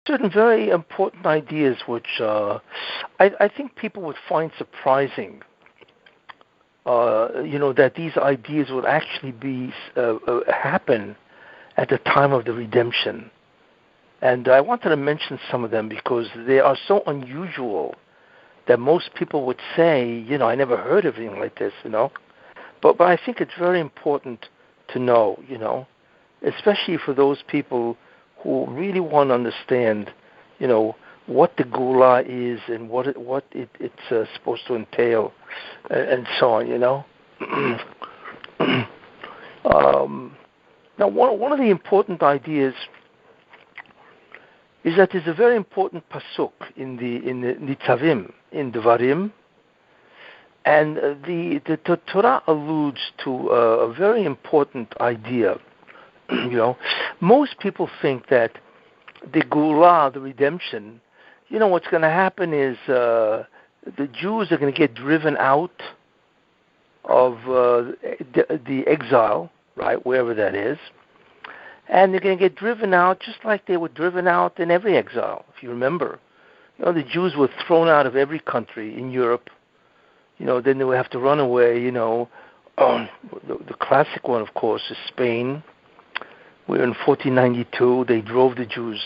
certain very important ideas which I think people would find surprising. That these ideas would actually be happen at the time of the redemption. And I wanted to mention some of them because they are so unusual that most people would say, I never heard of anything like this, But I think it's very important to know, especially for those people who really want to understand, what the Geulah is and what it's supposed to entail, and so on, Now, one of the important ideas is that there's a very important pasuk in the Nitzavim, in Devarim, and the Torah alludes to a very important idea. Most people think that the Geulah, the redemption, what's going to happen is the Jews are going to get driven out of the exile, right, wherever that is, and they're going to get driven out just like they were driven out in every exile. If you remember, the Jews were thrown out of every country in Europe. Then they would have to run away. The classic one, of course, is Spain, where in 1492 they drove the Jews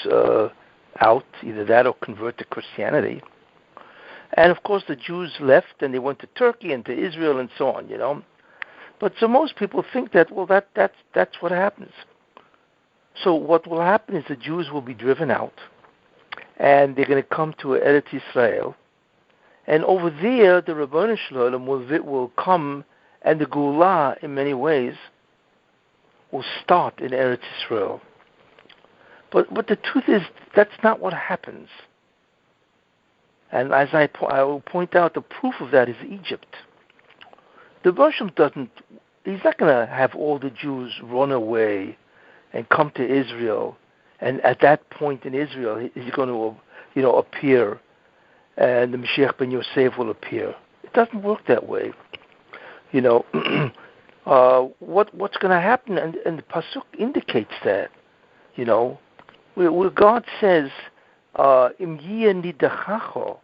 out, either that or convert to Christianity. And of course the Jews left and they went to Turkey and to Israel and so on, But so most people think that, that's what happens. So what will happen is the Jews will be driven out and they're going to come to Eretz Israel. And over there, the Rabbanu Shalom will come, and the Geulah, in many ways, will start in Eretz Israel. But the truth is, that's not what happens. And as I will point out, the proof of that is Egypt. The Russian he's not going to have all the Jews run away and come to Israel, and at that point in Israel, he's going to, appear, and the Mashiach ben Yosef will appear. It doesn't work that way. What's going to happen, and the pasuk indicates that, where God says, Im nidachacho,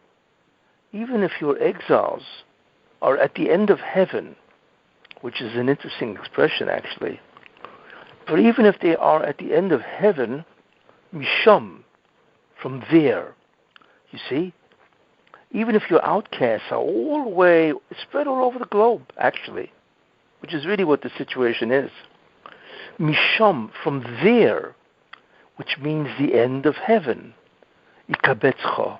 even if your exiles are at the end of heaven, which is an interesting expression actually, but even if they are at the end of heaven, misham, from there, you see, even if your outcasts are all the way spread all over the globe, actually, which is really what the situation is, misham, from there, which means the end of heaven, ikabetzcha,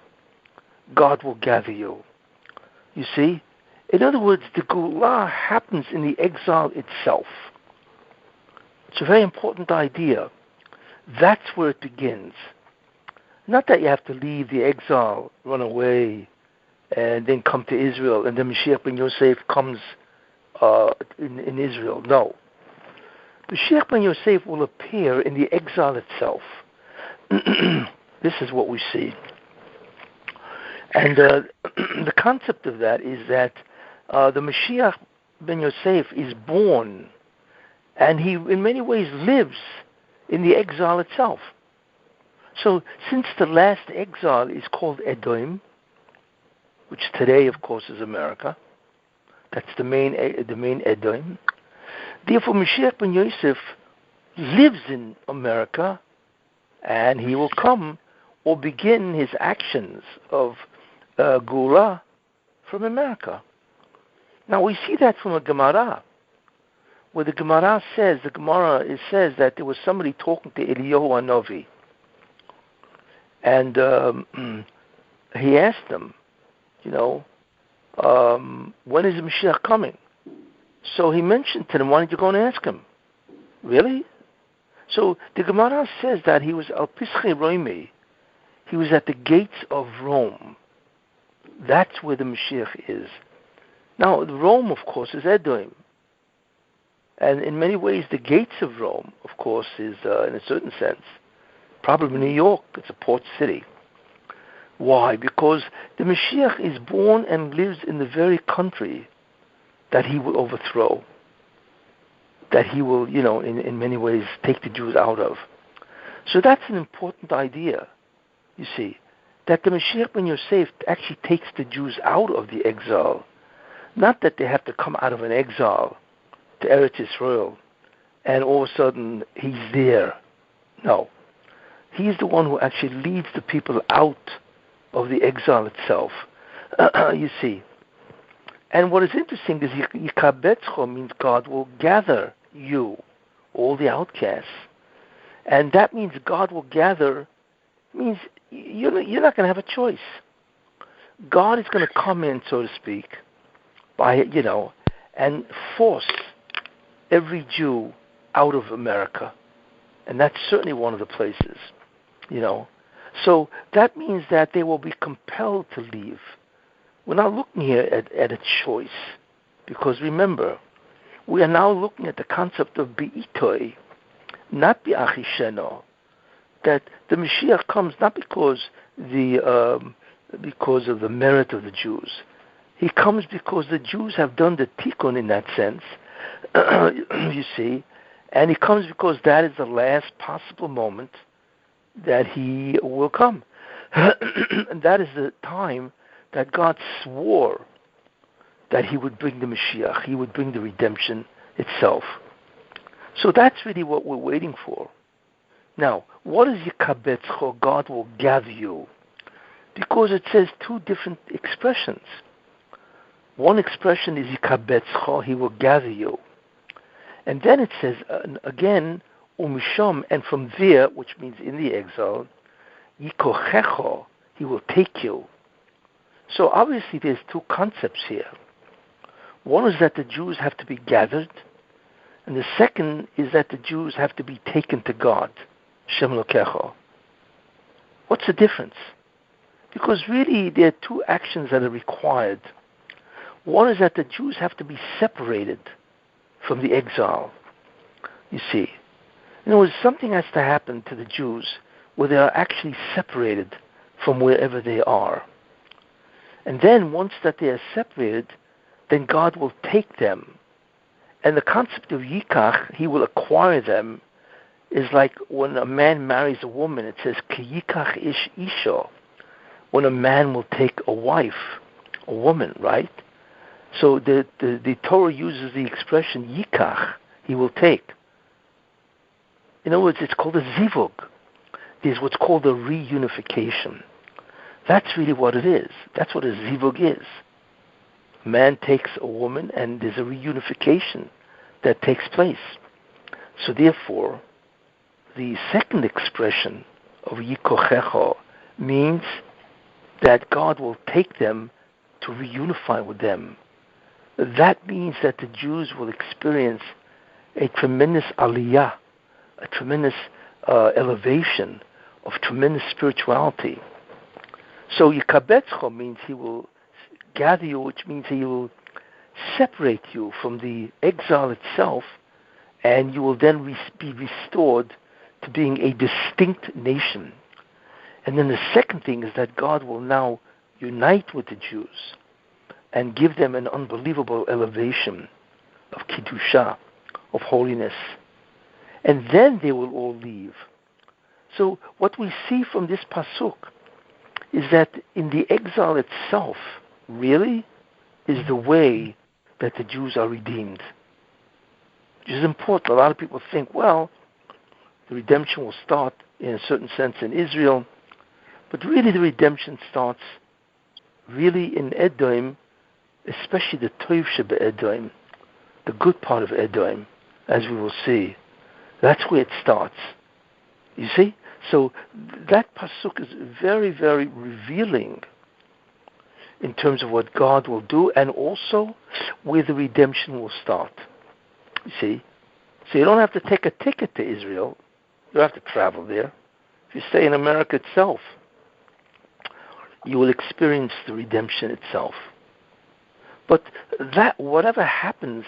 God will gather you. You see, in other words, the Geulah happens in the exile itself. It's a very important idea. That's where it begins. Not that you have to leave the exile, run away, and then come to Israel, and then Mashiach ben Yosef comes in Israel. No. Mashiach ben Yosef will appear in the exile itself. This is what we see. And the concept of that is that the Mashiach ben Yosef is born, and he in many ways lives in the exile itself. So since the last exile is called Edom, which today of course is America, that's the main Edom, therefore Mashiach ben Yosef lives in America, and he will come or begin his actions of Geulah from America. Now we see that from a Gemara, where the Gemara says that there was somebody talking to Eliyahu Hanavi, and he asked him, when is the Mashiach coming? So he mentioned to them, why don't you go and ask him? Really? So the Gemara says that he was al Pischi Roimi. He was at the gates of Rome. That's where the Mashiach is. Now, Rome, of course, is Edom. And in many ways, the gates of Rome, of course, is, in a certain sense, probably New York. It's a port city. Why? Because the Mashiach is born and lives in the very country that he will overthrow, that he will, in many ways, take the Jews out of. So that's an important idea. You see, that the Mashiach ben Yosef actually takes the Jews out of the exile. Not that they have to come out of an exile to Eretz Yisrael and all of a sudden he's there. No. He's the one who actually leads the people out of the exile itself. You see. And what is interesting is Yikabetzcho means God will gather you, all the outcasts. And that means God will gather, means you're not going to have a choice. God is going to come in, so to speak, and force every Jew out of America. And that's certainly one of the places, So that means that they will be compelled to leave. We're not looking here at a choice, because remember, we are now looking at the concept of Be'itoi, not Be'achisheno, that the Mashiach comes not because of the merit of the Jews. He comes because the Jews have done the tikkun in that sense, you see, and he comes because that is the last possible moment that he will come. And that is the time that God swore that he would bring the Mashiach, he would bring the redemption itself. So that's really what we're waiting for. Now, what is Yikabetzcho? God will gather you. Because it says two different expressions. One expression is Yikabetzcho, he will gather you. And then it says, again, Umisham, and from there, which means in the exile, Yikochecho, he will take you. So obviously there's two concepts here. One is that the Jews have to be gathered, and the second is that the Jews have to be taken to God, Shem Lokecho. What's the difference? Because really there are two actions that are required. One is that the Jews have to be separated from the exile. You see, in other words, something has to happen to the Jews where they are actually separated from wherever they are. And then once that they are separated, then God will take them. And the concept of Yikach, he will acquire them, is like when a man marries a woman, it says, Ki Yikach ish isho, when a man will take a wife, a woman, right? So the Torah uses the expression Yikach, he will take. In other words, it's called a zivug. There's what's called a reunification. That's really what it is. That's what a zivug is. Man takes a woman and there's a reunification that takes place. So therefore, the second expression of Yikochecho means that God will take them to reunify with them. That means that the Jews will experience a tremendous aliyah, a tremendous elevation of tremendous spirituality. So Yikabetzcho means he will gather you, which means he will separate you from the exile itself, and you will then be restored to being a distinct nation. And then the second thing is that God will now unite with the Jews and give them an unbelievable elevation of Kiddusha, of holiness. And then they will all leave. So what we see from this pasuk is that in the exile itself, really, is the way that the Jews are redeemed. Which is important. A lot of people think, well, the redemption will start in a certain sense in Israel, but really the redemption starts really in Edom, especially the Toiv Sheba Edom, the good part of Edom, as we will see. That's where it starts. You see? So that pasuk is very, very revealing in terms of what God will do and also where the redemption will start. You see? So you don't have to take a ticket to Israel. You don't have to travel there. If you stay in America itself, you will experience the redemption itself. But that, whatever happens,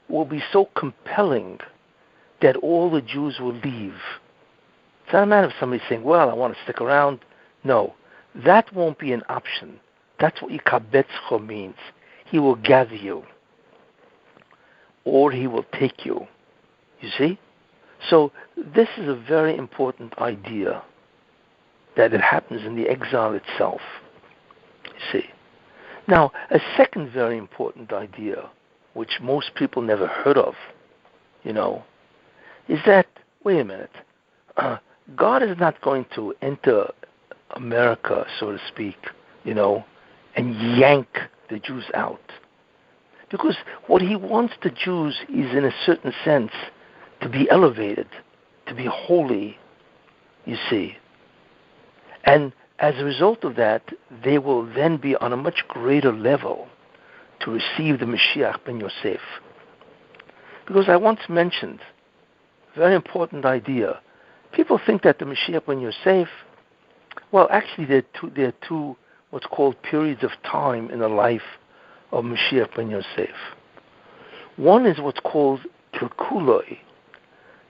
will be so compelling that all the Jews will leave. It's not a matter of somebody saying, well, I want to stick around. No, that won't be an option. That's what Yikabetzcho means. He will gather you. Or he will take you. You see? So this is a very important idea. that it happens in the exile itself. You see. Now, a second very important idea, which most people never heard of, is that, wait a minute, God is not going to enter America, so to speak, and yank the Jews out. Because what he wants the Jews is, in a certain sense, to be elevated, to be holy, you see. And as a result of that, they will then be on a much greater level to receive the Mashiach ben Yosef. Because I once mentioned, very important idea, people think that the Mashiach ben Yosef, well, actually there are two what's called periods of time in the life of Mashiach ben Yosef. One is what's called Kilkuloi,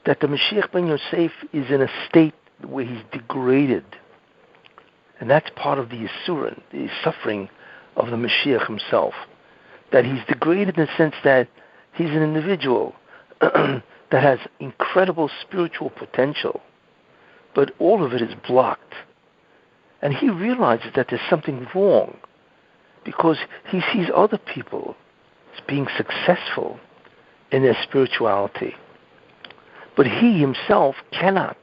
that the Mashiach ben Yosef is in a state where he's degraded. And that's part of the Yisurin, the suffering of the Mashiach himself. That he's degraded in the sense that he's an individual that has incredible spiritual potential, but all of it is blocked. And he realizes that there's something wrong because he sees other people as being successful in their spirituality. But he himself cannot.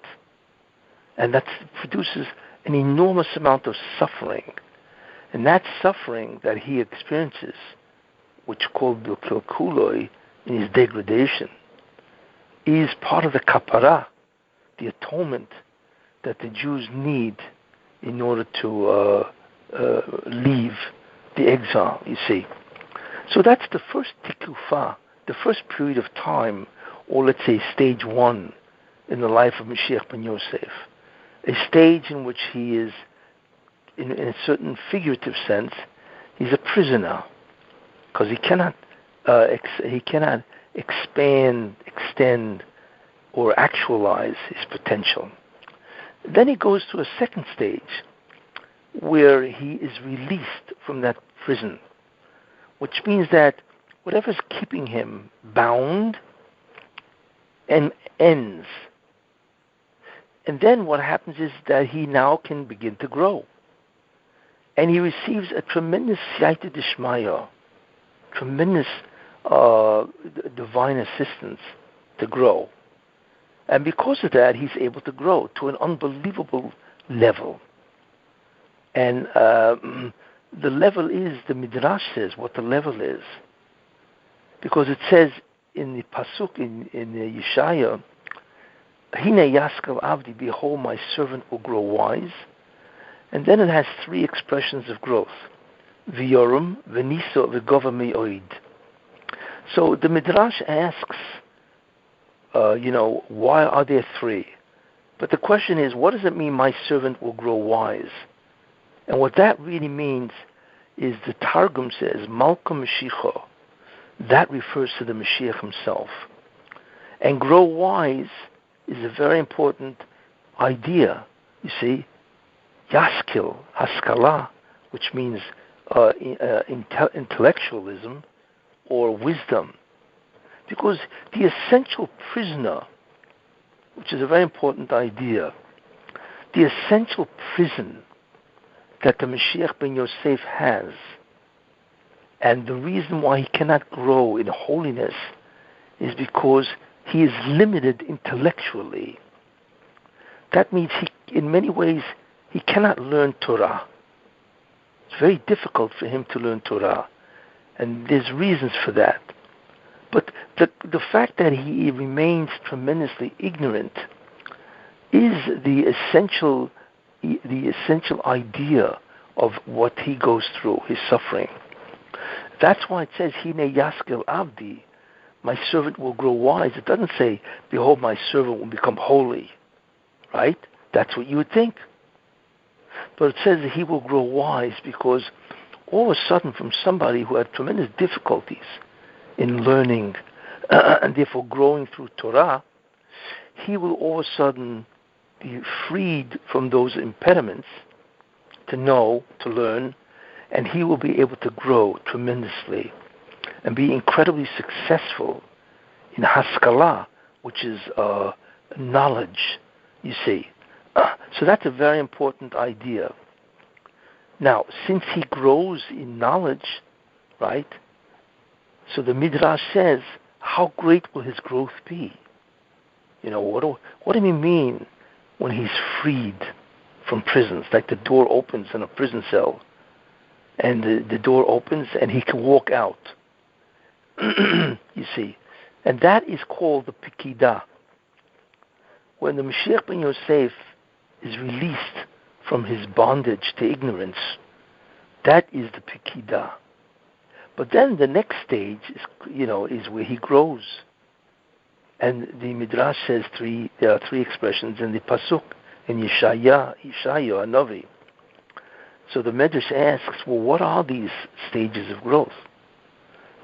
And that produces an enormous amount of suffering. And that suffering that he experiences, which is called the Kilkuloi, in his degradation, is part of the kapara, the atonement that the Jews need in order to leave the exile, you see. So that's the first tikufa, the first period of time, or let's say stage one in the life of Mashiach ben Yosef. A stage in which he is, in a certain figurative sense, he's a prisoner, because he cannot expand, extend, or actualize his potential. Then he goes to a second stage, where he is released from that prison, which means that whatever's keeping him bound ends. And then what happens is that he now can begin to grow. And he receives a tremendous siyata d'shmaya, tremendous divine assistance to grow. And because of that, he's able to grow to an unbelievable level. And the level is, the Midrash says what the level is. Because it says in the Pasuk, in the Yeshaya, Hine Yaskal Avdi, behold, my servant will grow wise. And then it has three expressions of growth. V'yorum, v'niso, v'gova me'oid. So the Midrash asks, why are there three? But the question is, what does it mean, my servant will grow wise? And what that really means is, the Targum says, Malka Mashiach. That refers to the Mashiach himself. And grow wise is a very important idea. You see, Yaskil, Haskalah, which means intellectualism or wisdom. Because the essential prisoner, which is a very important idea, the essential prison that the Mashiach ben Yosef has, and the reason why he cannot grow in holiness is because he is limited intellectually. That means in many ways, he cannot learn Torah. It's very difficult for him to learn Torah, and there's reasons for that. But the fact that he remains tremendously ignorant is the essential idea of what he goes through, his suffering. That's why it says, Hine Yaskil Avdi, my servant will grow wise. It doesn't say, behold, my servant will become holy. Right? That's what you would think. But it says that he will grow wise because all of a sudden, from somebody who had tremendous difficulties in learning and therefore growing through Torah, he will all of a sudden be freed from those impediments to know, to learn, and he will be able to grow tremendously and be incredibly successful in Haskalah, which is knowledge, you see. So that's a very important idea. Now, since he grows in knowledge, right? So the Midrash says, how great will his growth be? What do we mean when he's freed from prisons? Like the door opens in a prison cell, and the door opens and he can walk out. You see. And that is called the Pikidah. When the Mashiach ben Yosef is released from his bondage to ignorance, that is the Pikidah. But then the next stage is where he grows. And the Midrash says there are three expressions in the Pasuk, in Yeshaya, Hanavi. So the Midrash asks, well, what are these stages of growth?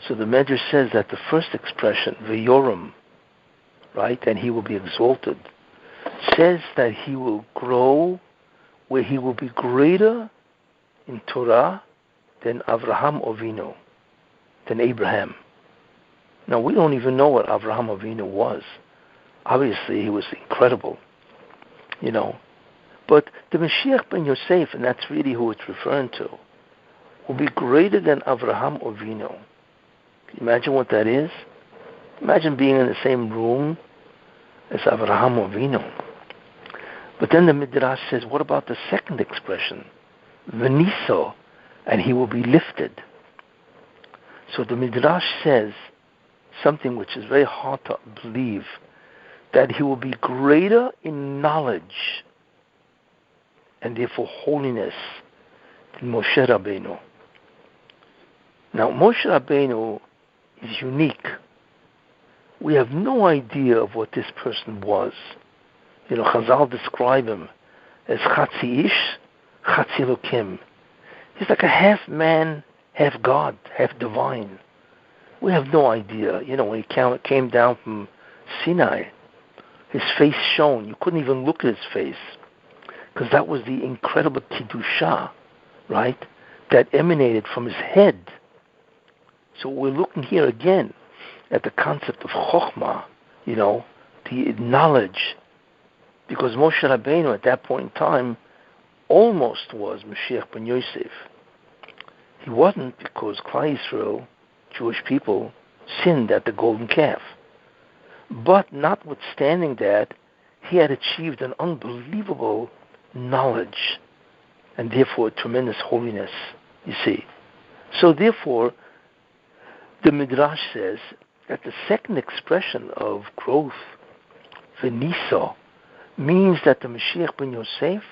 So the Midrash says that the first expression, V'yoram, right, and he will be exalted, says that he will grow where he will be greater in Torah than Avraham Avinu, than Abraham. Now, we don't even know what Avraham Avinu was. Obviously, he was incredible, But the Mashiach ben Yosef, and that's really who it's referring to, will be greater than Avraham Avinu. Can you imagine what that is? Imagine being in the same room as Avraham Avinu. But then the Midrash says, what about the second expression? V'niso, and he will be lifted. So the Midrash says something which is very hard to believe, that he will be greater in knowledge and therefore holiness than Moshe Rabbeinu. Now, Moshe Rabbeinu is unique. We have no idea of what this person was. Chazal describe him as Chatzi Ish, Chatzi Elokim. He's like a half man, half God, half divine. We have no idea. When he came down from Sinai, his face shone. You couldn't even look at his face, because that was the incredible Kiddusha, right, that emanated from his head. So we're looking here again at the concept of Chokhmah, the knowledge, because Moshe Rabbeinu at that point in time almost was Mashiach ben Yosef. He wasn't, because Klal Yisrael, Jewish people, sinned at the golden calf. But notwithstanding that, he had achieved an unbelievable knowledge and therefore tremendous holiness, you see. So therefore, the Midrash says that the second expression of growth, V'niso, means that the Mashiach ben Yosef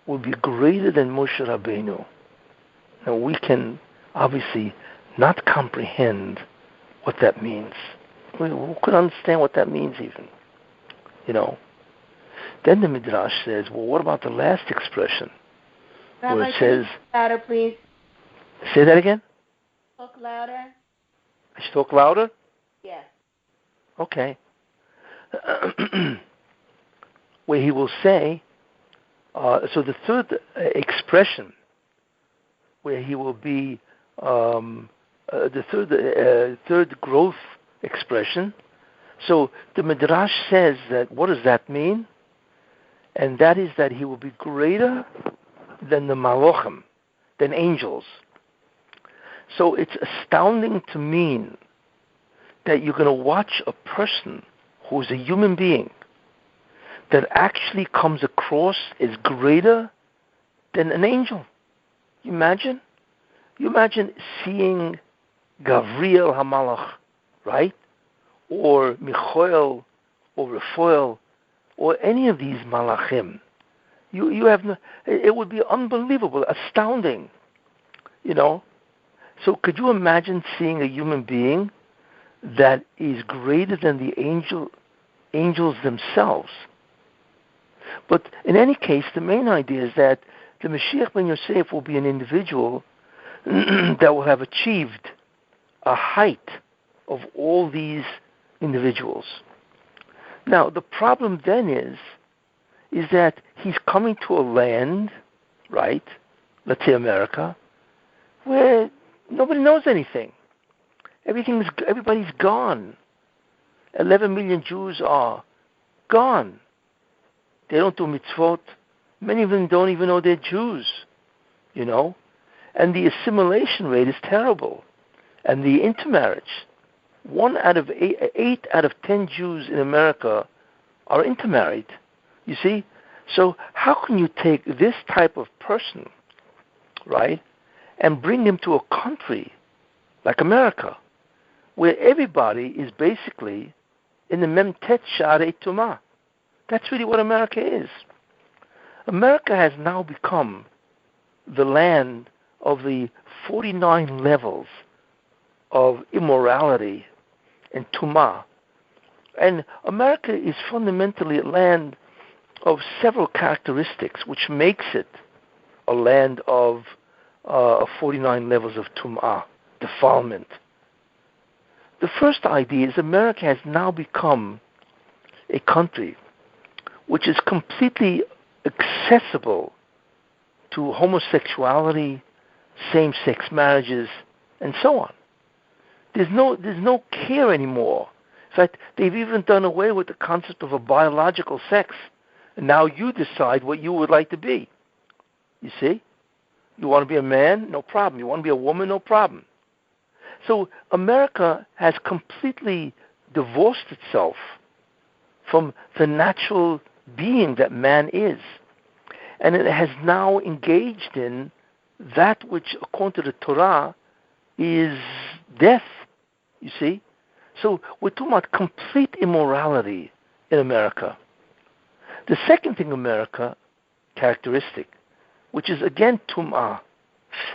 will be greater than Moshe Rabbeinu. Now we can obviously not comprehend what that means. We could understand what that means even, Then the Midrash says, well, what about the last expression? Rabbi, where it says... louder, please. Say that again? Talk louder. I should talk louder? Yes. Okay. Where he will say, so the third expression, where he will be, the third growth expression. So the Midrash says that, what does that mean? And that is that he will be greater than the Malachim, than angels. So it's astounding to mean that you're going to watch a person who is a human being that actually comes across as greater than an angel. You imagine? You imagine seeing Gabriel HaMalach, right? Or Michael, or Raphael, or any of these Malachim. You have no, it would be unbelievable, astounding, So could you imagine seeing a human being that is greater than the angels themselves? But in any case, the main idea is that the Mashiach ben Yosef will be an individual that will have achieved a height of all these individuals. Now, the problem then is that he's coming to a land, right, let's say America, where nobody knows anything. Everybody's gone. 11 million Jews are gone. They don't do mitzvot. Many of them don't even know they're Jews, you know. And the assimilation rate is terrible. And the intermarriage. 8 out of 10 Jews in America are intermarried. You see? So how can you take this type of person, right, and bring him to a country like America, where everybody is basically in the Memtet Sharei Tumah? That's really what America is. America has now become the land of the 49 levels of immorality and Tumah. And America is fundamentally a land of several characteristics, which makes it a land of 49 levels of Tum'ah, defilement. The first idea is America has now become a country which is completely accessible to homosexuality, same-sex marriages, and so on. There's no care anymore. In fact, they've even done away with the concept of a biological sex. And now you decide what you would like to be. You see? You want to be a man? No problem. You want to be a woman? No problem. So America has completely divorced itself from the natural being that man is. And it has now engaged in that which, according to the Torah, is death. You see? So we're talking about complete immorality in America. The second thing America, characteristic, which is again Tum'ah,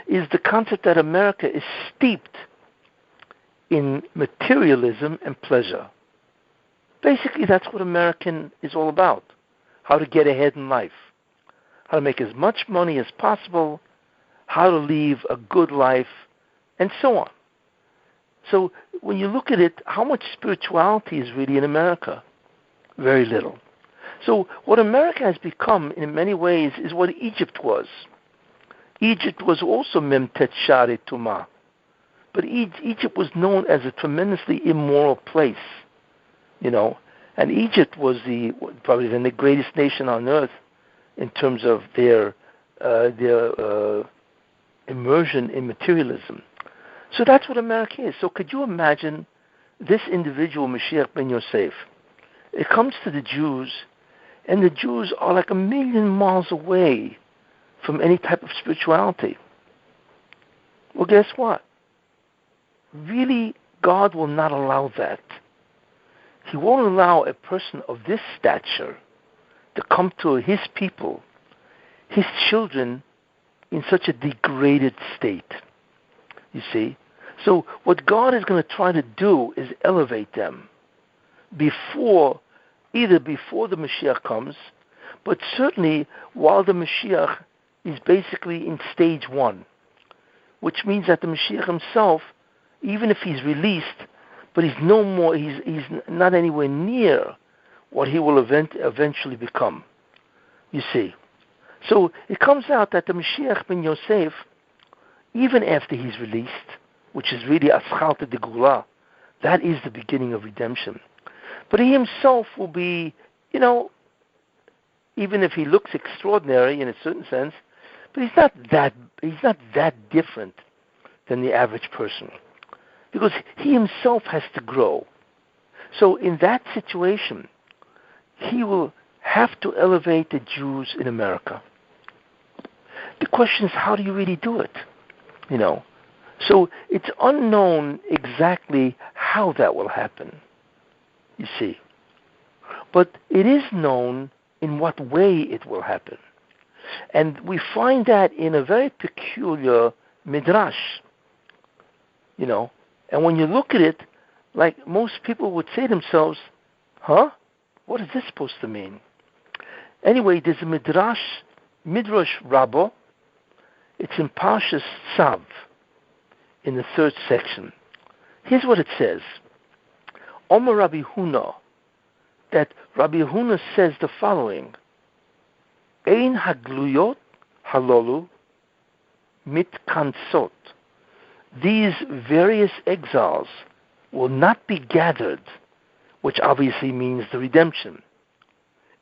is the concept that America is steeped in materialism and pleasure. Basically, that's what American is all about. How to get ahead in life. How to make as much money as possible. How to live a good life, and so on. So when you look at it, how much spirituality is really in America? Very little. So what America has become in many ways is what Egypt was. Egypt was also Memtet Sharei Tumah. But Egypt was known as a tremendously immoral place, you know. And Egypt was probably the greatest nation on earth in terms of their immersion in materialism. So that's what America is. So could you imagine this individual, Mashiach ben Yosef? It comes to the Jews, and the Jews are like 1,000,000 miles away from any type of spirituality. Well, guess what? Really, God will not allow that. He won't allow a person of this stature to come to his people, his children, in such a degraded state. You see? So what God is going to try to do is elevate them either before the Mashiach comes, but certainly while the Mashiach is basically in stage 1, which means that the Mashiach himself, even if he's released, but he's not anywhere near what he will eventually become. You see? So it comes out that the Mashiach ben Yosef, even after he's released, which is really Aschalta de Geulah, that is the beginning of redemption. But he himself will be, you know, even if he looks extraordinary in a certain sense, but he's not that different than the average person. Because he himself has to grow. So in that situation, he will have to elevate the Jews in America. The question is, how do you really do it? You know? So it's unknown exactly how that will happen, you see. But it is known in what way it will happen. And we find that in a very peculiar midrash, you know. And when you look at it, like most people would say to themselves, huh? What is this supposed to mean? Anyway, there's a midrash Rabbah. It's in Parshas Tzav, in the 3rd section. Here's what it says. Omer Rabbi Huna, that Rabbi Huna says the following: Ein hagluyot halolu mitkansot. These various exiles will not be gathered, which obviously means the redemption.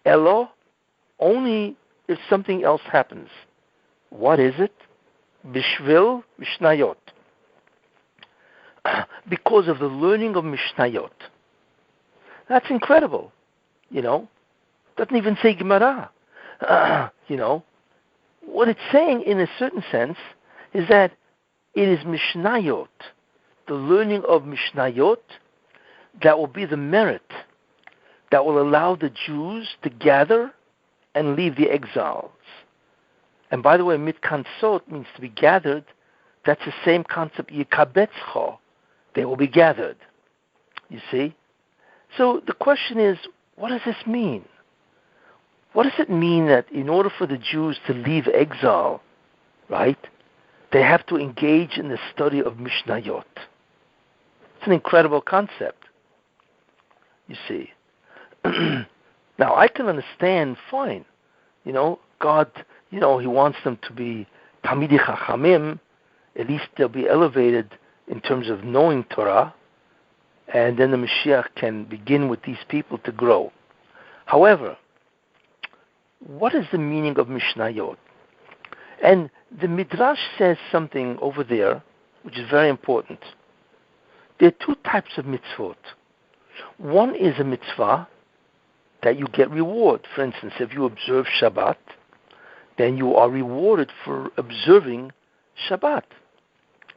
Elo only if something else happens. What is it? Bishvil Mishnayot. Because of the learning of Mishnayot. That's incredible. Doesn't even say Gemara. What it's saying in a certain sense is that it is Mishnayot, the learning of Mishnayot, that will be the merit that will allow the Jews to gather and leave the exiles. And by the way, mitkansot means to be gathered. That's the same concept, yikabetzcho. They will be gathered. You see? So the question is, what does this mean? What does it mean that in order for the Jews to leave exile, right, they have to engage in the study of Mishnayot? It's an incredible concept, you see. Now, I can understand, fine, God, He wants them to be Talmidei Chachamim, at least they'll be elevated in terms of knowing Torah, and then the Mashiach can begin with these people to grow. However, what is the meaning of Mishnayot? And the Midrash says something over there, which is very important. There are two types of mitzvot. One is a mitzvah that you get reward. For instance, if you observe Shabbat, then you are rewarded for observing Shabbat,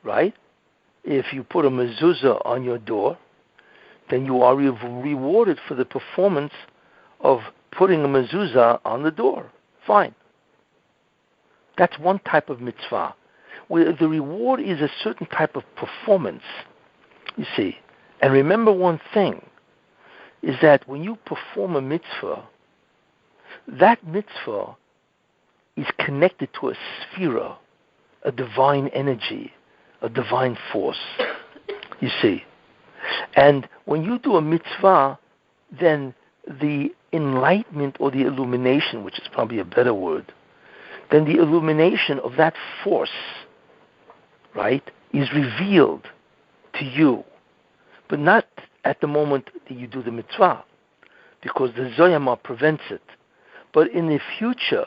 right? If you put a mezuzah on your door, then you are rewarded for the performance of putting a mezuzah on the door. Fine. That's one type of mitzvah, where the reward is a certain type of performance, you see. And remember one thing, is that when you perform a mitzvah, that mitzvah is connected to a sphera, a divine energy, a divine force, you see. And when you do a mitzvah, then the enlightenment or the illumination, which is probably a better word, then the illumination of that force, right, is revealed to you, but not at the moment that you do the mitzvah, because the Zoyama prevents it. But in the future,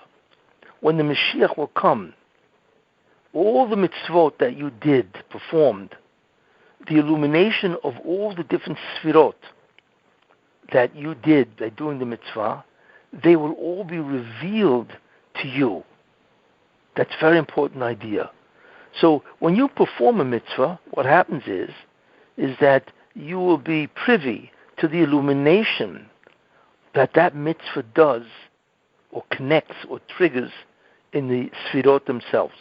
when the Mashiach will come, all the mitzvot that you performed, the illumination of all the different sfirot that you did by doing the mitzvah, they will all be revealed to you. That's a very important idea. So when you perform a mitzvah, what happens is that you will be privy to the illumination that mitzvah does or connects or triggers in the sfirot themselves.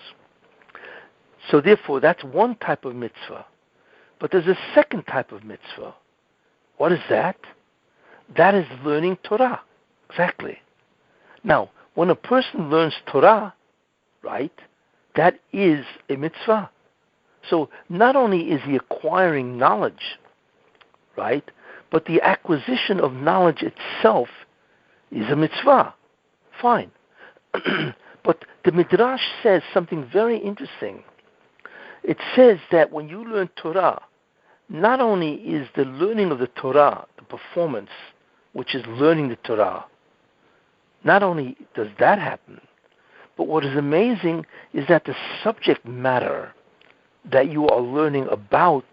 So therefore, that's one type of mitzvah. But there's a second type of mitzvah. What is that? That is learning Torah. Exactly. Now, when a person learns Torah, right, that is a mitzvah. So not only is he acquiring knowledge, right, but the acquisition of knowledge itself is a mitzvah. Fine. But the Midrash says something very interesting. It says that when you learn Torah, not only is the learning of the Torah, the performance, which is learning the Torah, not only does that happen, but what is amazing is that the subject matter that you are learning about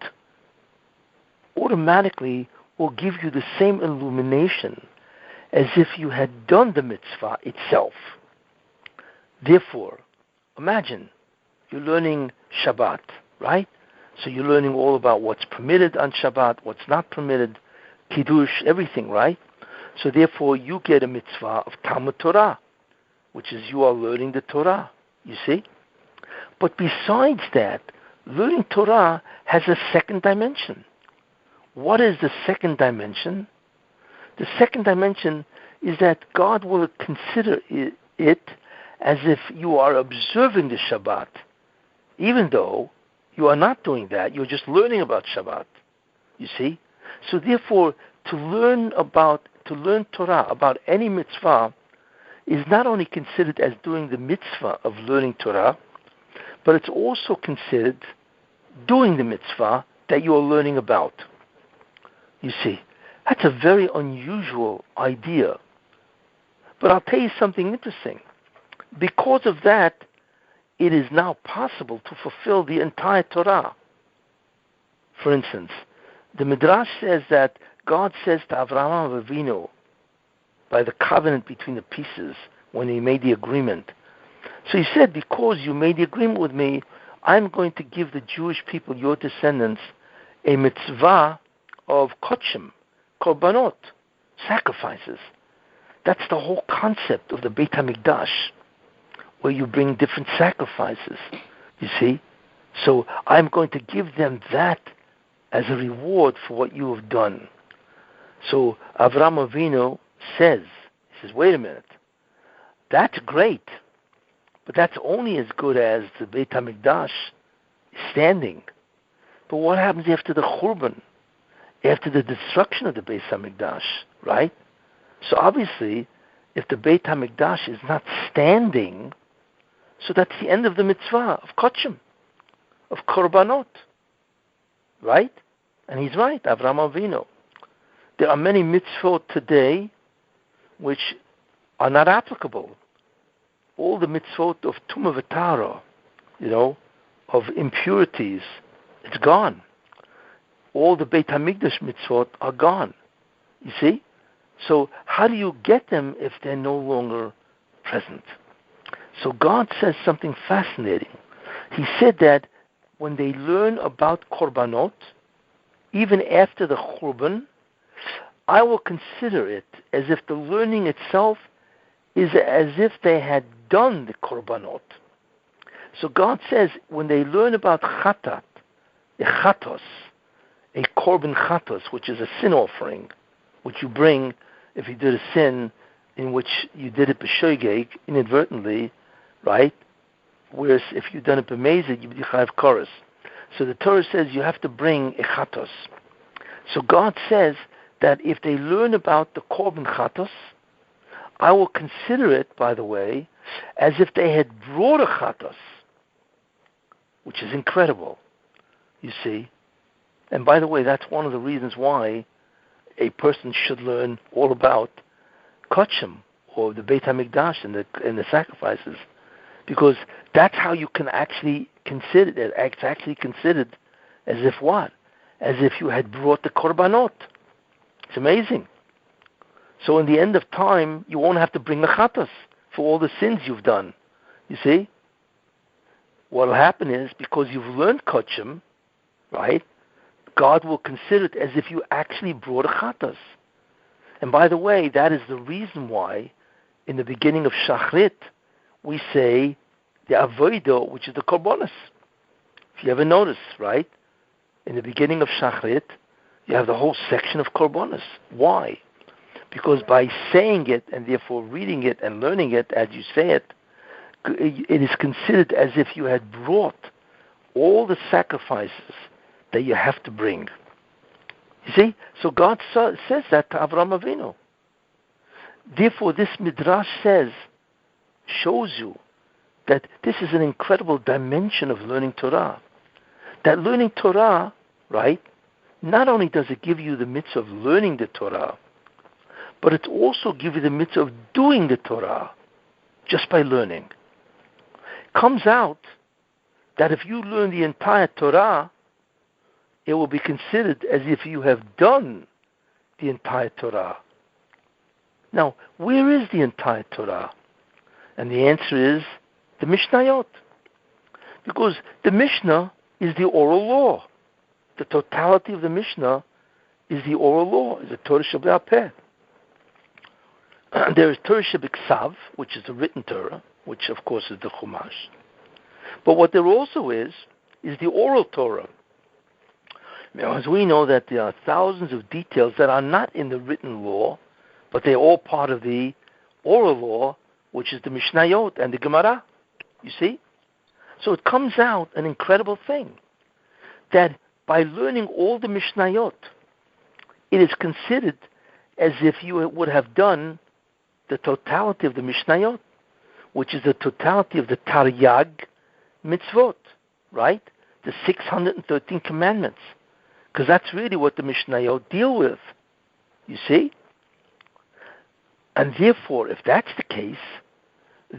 automatically will give you the same illumination as if you had done the mitzvah itself. Therefore, imagine you're learning Shabbat, right? So you're learning all about what's permitted on Shabbat, what's not permitted, Kiddush, everything, right? So therefore, you get a mitzvah of Talmud Torah, which is you are learning the Torah, you see? But besides that, learning Torah has a second dimension. What is the second dimension? The second dimension is that God will consider it as if you are observing the Shabbat, even though you are not doing that, you're just learning about Shabbat, you see? So therefore, to learn Torah about any mitzvah is not only considered as doing the mitzvah of learning Torah, but it's also considered doing the mitzvah that you are learning about. You see, that's a very unusual idea. But I'll tell you something interesting. Because of that, it is now possible to fulfill the entire Torah. For instance, the Midrash says that God says to Avraham Avinu, by the covenant between the pieces, when he made the agreement. So he said, because you made the agreement with me, I'm going to give the Jewish people, your descendants, a mitzvah of kochim, korbanot, sacrifices. That's the whole concept of the Beit HaMikdash, where you bring different sacrifices, you see? So I'm going to give them that as a reward for what you have done. So Avraham Avinu says, wait a minute, that's great, but that's only as good as the Beit HaMikdash is standing. But what happens after the Churban, after the destruction of the Beit HaMikdash, right? So obviously, if the Beit HaMikdash is not standing, so that's the end of the mitzvah of kochim, of korbanot, right? And he's right, Avraham Avinu. There are many mitzvot today which are not applicable. All the mitzvot of tumah v'tara, of impurities, it's gone. All the Beit HaMikdash mitzvot are gone. You see? So how do you get them if they're no longer present? So God says something fascinating. He said that when they learn about korbanot, even after the Churban, I will consider it as if the learning itself is as if they had done the korbanot. So God says when they learn about chatat, a chatos, a korban chatos, which is a sin offering, which you bring if you did a sin in which you did it b'shoigeg, inadvertently, right? Whereas if you've done it b'mezid, you have chorus. So the Torah says you have to bring a chatos. So God says that if they learn about the korban chatos, I will consider it, by the way, as if they had brought a chatos, which is incredible, you see. And by the way, that's one of the reasons why a person should learn all about kochim, or the Beit HaMikdash and the sacrifices, because that's how you can actually consider it. It's actually considered as if what? As if you had brought the korbanot. It's amazing. So in the end of time, you won't have to bring the chatas for all the sins you've done. You see? What will happen is, because you've learned kochim, right, God will consider it as if you actually brought a chatas. And by the way, that is the reason why in the beginning of Shachrit, we say the avodah, which is the korbanos. If you ever notice, right? In the beginning of Shachrit, you have the whole section of korbanos. Why? Because by saying it and therefore reading it and learning it as you say it, it is considered as if you had brought all the sacrifices that you have to bring. You see? So God says that to Avraham Avinu. Therefore, this Midrash shows you that this is an incredible dimension of learning Torah. That learning Torah, right, not only does it give you the mitzvah of learning the Torah, but it also gives you the mitzvah of doing the Torah just by learning. Comes out that if you learn the entire Torah, it will be considered as if you have done the entire Torah. Now, where is the entire Torah? And the answer is the Mishnayot. Because the Mishnah is the oral law. The totality of the Mishnah is the oral law, is the Torah Sheb'al Peh. There is Torah Sheb'Ksav, which is the written Torah, which of course is the Chumash. But what there also is the oral Torah. Now, as we know that there are thousands of details that are not in the written law, but they're all part of the oral law, which is the Mishnayot and the Gemara. You see? So it comes out an incredible thing, that by learning all the Mishnayot, it is considered as if you would have done the totality of the Mishnayot, which is the totality of the Taryag mitzvot, right? The 613 commandments. Because that's really what the Mishnayot deal with. You see? And therefore, if that's the case,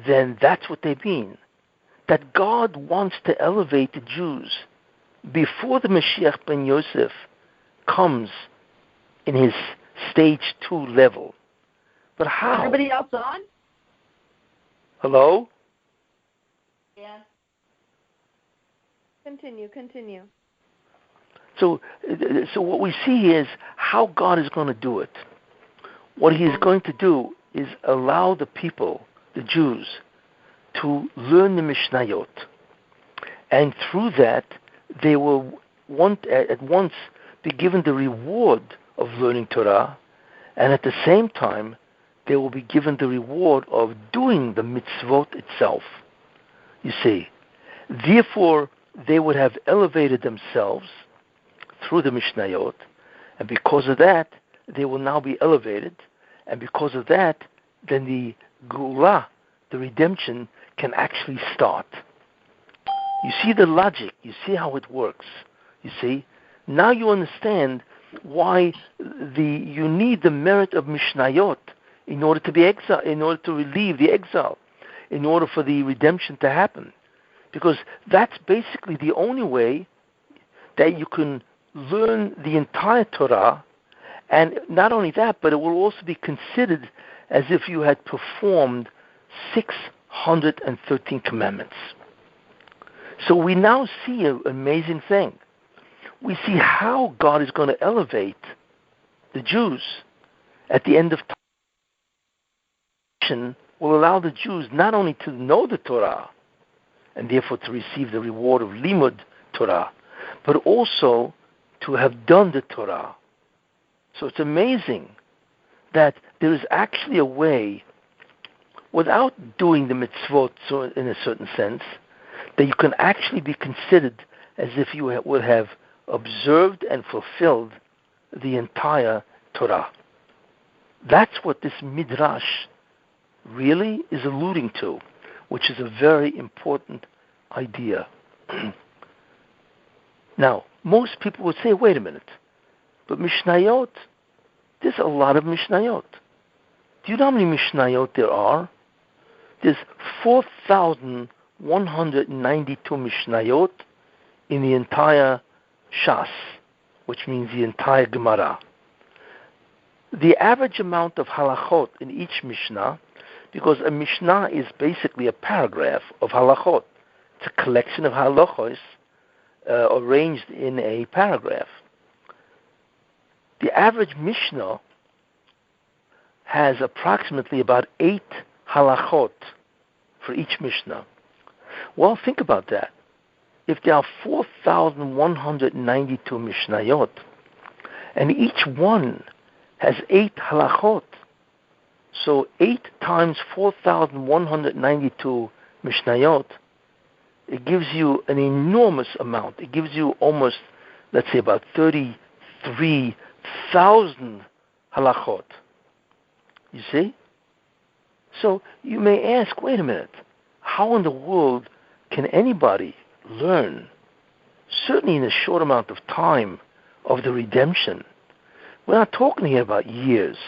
then that's what they mean. That God wants to elevate the Jews before the Mashiach ben Yosef comes in his stage 2 level. But how? Everybody else on? Hello? Yeah. Continue. So what we see is how God is going to do it. What he is going to do is allow the people, the Jews, to learn the Mishnayot. And through that, they will at once be given the reward of learning Torah, and at the same time, they will be given the reward of doing the mitzvot itself. You see, therefore, they would have elevated themselves through the Mishnayot, and because of that, they will now be elevated, and because of that, then the Geulah, the redemption, can actually start. You see the logic, you see how it works, you see? Now you understand why you need the merit of Mishnayot in order to be exiled, in order to relieve the exile, in order for the redemption to happen. Because that's basically the only way that you can learn the entire Torah, and not only that, but it will also be considered as if you had performed 613 commandments. So we now see an amazing thing. We see how God is going to elevate the Jews at the end of time. Will allow the Jews not only to know the Torah, and therefore to receive the reward of Limud Torah, but also to have done the Torah. So it's amazing that there is actually a way, without doing the mitzvot in a certain sense, that you can actually be considered as if you would have observed and fulfilled the entire Torah. That's what this Midrash really is alluding to, which is a very important idea. Now, most people would say, wait a minute, but Mishnayot, there's a lot of Mishnayot. Do you know how many Mishnayot there are? There's 4,192 Mishnayot in the entire Shas, which means the entire Gemara. The average amount of halachot in each Mishnah, because a Mishnah is basically a paragraph of halachot. It's a collection of halachos arranged in a paragraph. The average Mishnah has approximately about 8 halachot for each Mishnah. Well, think about that. If there are 4,192 Mishnayot, and each one has 8 halachot, so 8 times 4,192 Mishnayot, it gives you an enormous amount. It gives you almost, let's say, about 33,000 halachot. You see? So you may ask, wait a minute, how in the world can anybody learn, certainly in a short amount of time, of the redemption? We're not talking here about years.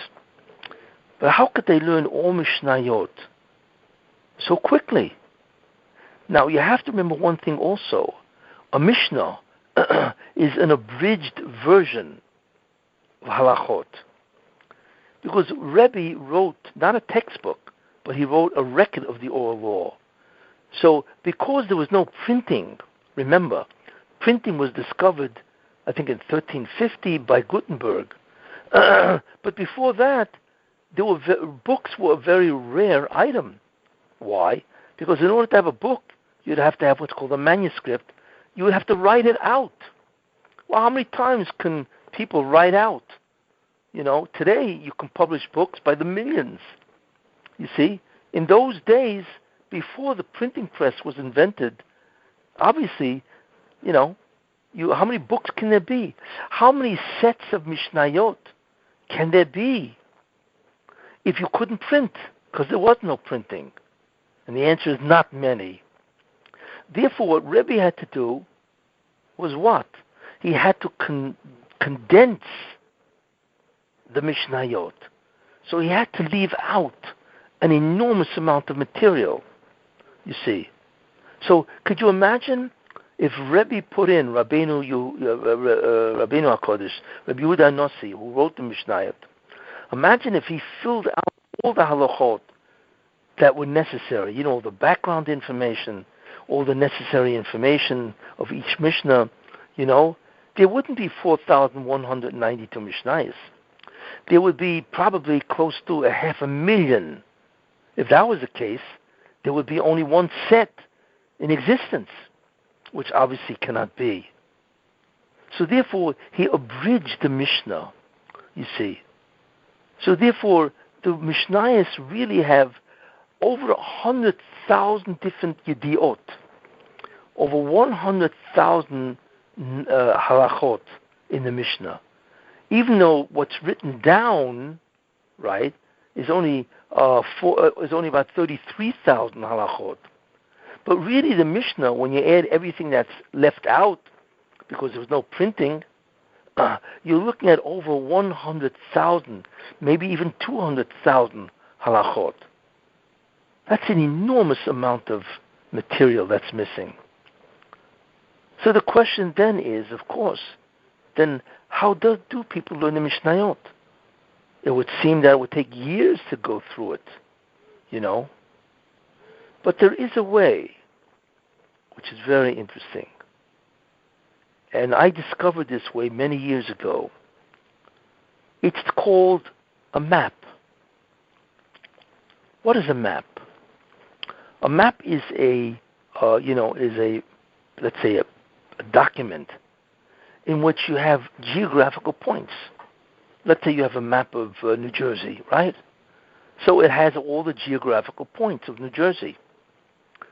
But how could they learn all Mishnayot so quickly? Now, you have to remember one thing also. A Mishnah is an abridged version of halachot. Because Rabbi wrote, not a textbook, but he wrote a record of the oral law. So, because there was no printing, remember, printing was discovered, I think, in 1350 by Gutenberg. But before that, books were a very rare item. Why? Because in order to have a book, you'd have to have what's called a manuscript. You would have to write it out. Well, how many times can people write out? You know, today you can publish books by the millions. You see? In those days, before the printing press was invented, obviously, you know, how many books can there be? How many sets of Mishnayot can there be if you couldn't print? Because there was no printing. And the answer is not many. Therefore, what Rabbi had to do was what? He had to condense the Mishnayot. So he had to leave out an enormous amount of material, you see. So could you imagine if Rabbi put in Rabbeinu HaKodesh, Rabbi Yehuda Nossi, who wrote the Mishnayot, imagine if he filled out all the halachot that were necessary, the background information, all the necessary information of each Mishnah, there wouldn't be 4,192 Mishnayos. There would be probably close to 500,000. If that was the case, there would be only one set in existence, which obviously cannot be. So therefore, he abridged the Mishnah, you see. So therefore, the Mishnayos really have over 100,000 different yediot, over 100,000 halachot in the Mishnah. Even though what's written down, right, is only about 33,000 halachot. But really, the Mishnah, when you add everything that's left out, because there was no printing, you're looking at over 100,000, maybe even 200,000 halachot. That's an enormous amount of material that's missing. So the question then is, of course, then how do people learn the Mishnayot? It would seem that it would take years to go through it, But there is a way, which is very interesting. And I discovered this way many years ago. It's called a map. What is a map? A map is let's say a document in which you have geographical points. Let's say you have a map of New Jersey, right? So it has all the geographical points of New Jersey,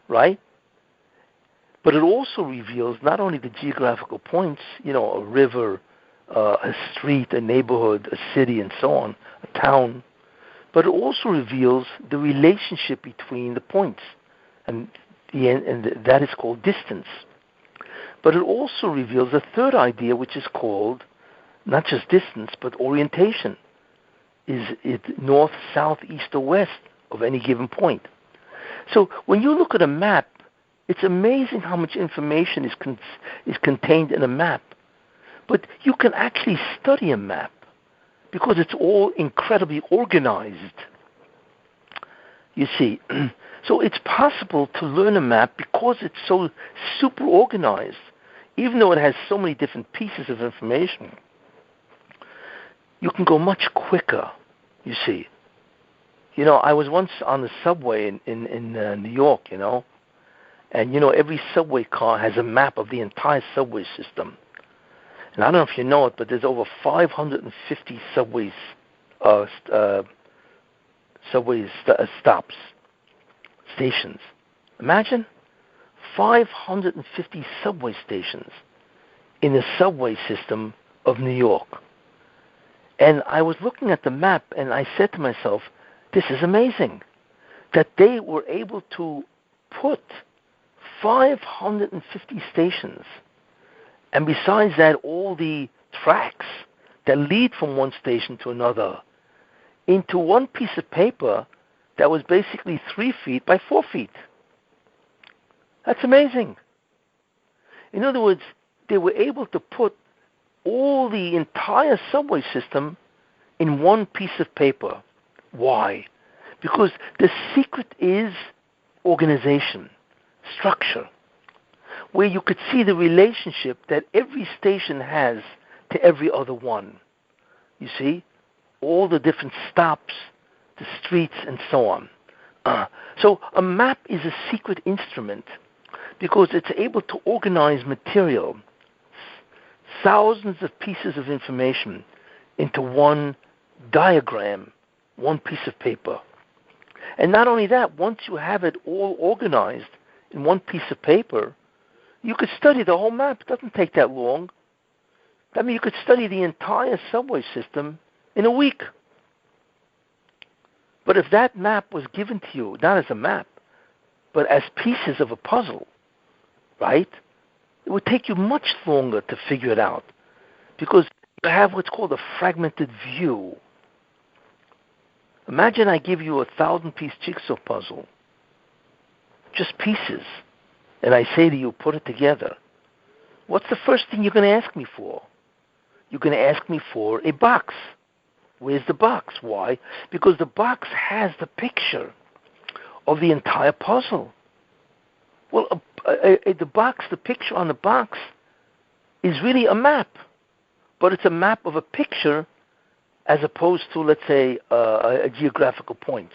right? But it also reveals not only the geographical points, a river, a street, a neighborhood, a city, and so on, a town, but it also reveals the relationship between the points, and that is called distance. But it also reveals a third idea, which is called not just distance, but orientation. Is it north, south, east, or west of any given point? So when you look at a map, it's amazing how much information is contained in a map. But you can actually study a map because it's all incredibly organized. You see, so it's possible to learn a map because it's so super organized, even though it has so many different pieces of information. You can go much quicker, you see. I was once on the subway in New York, and every subway car has a map of the entire subway system. And I don't know if you know it, but there's over 550 stops, stations. Imagine 550 subway stations in the subway system of New York. And I was looking at the map, and I said to myself, this is amazing, that they were able to put 550 stations, and besides that, all the tracks that lead from one station to another, into one piece of paper that was basically 3 feet by 4 feet. That's amazing. In other words, they were able to put all the entire subway system in one piece of paper. Why? Because the secret is organization, structure, where you could see the relationship that every station has to every other one. You see? All the different stops, the streets, and so on. So a map is a secret instrument because it's able to organize material, thousands of pieces of information, into one diagram, one piece of paper. And not only that, once you have it all organized in one piece of paper, you could study the whole map. It doesn't take that long. I mean, you could study the entire subway system in a week. But if that map was given to you, not as a map, but as pieces of a puzzle, right, it would take you much longer to figure it out because you have what's called a fragmented view. Imagine I give you a 1,000-piece jigsaw puzzle, just pieces, and I say to you, put it together. What's the first thing you're going to ask me for? You're going to ask me for a box. Where's the box? Why? Because the box has the picture of the entire puzzle. Well, the box, the picture on the box is really a map, but it's a map of a picture as opposed to, let's say, a geographical points.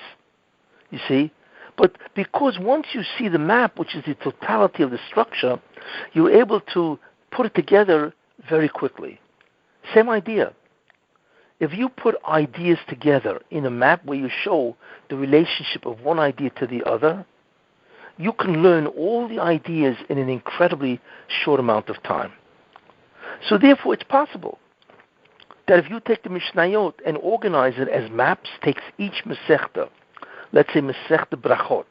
You see? But because once you see the map, which is the totality of the structure, you're able to put it together very quickly. Same idea. If you put ideas together in a map where you show the relationship of one idea to the other, you can learn all the ideas in an incredibly short amount of time. So therefore, it's possible that if you take the Mishnayot and organize it as maps, takes each Masechta, let's say Masechta Brachot,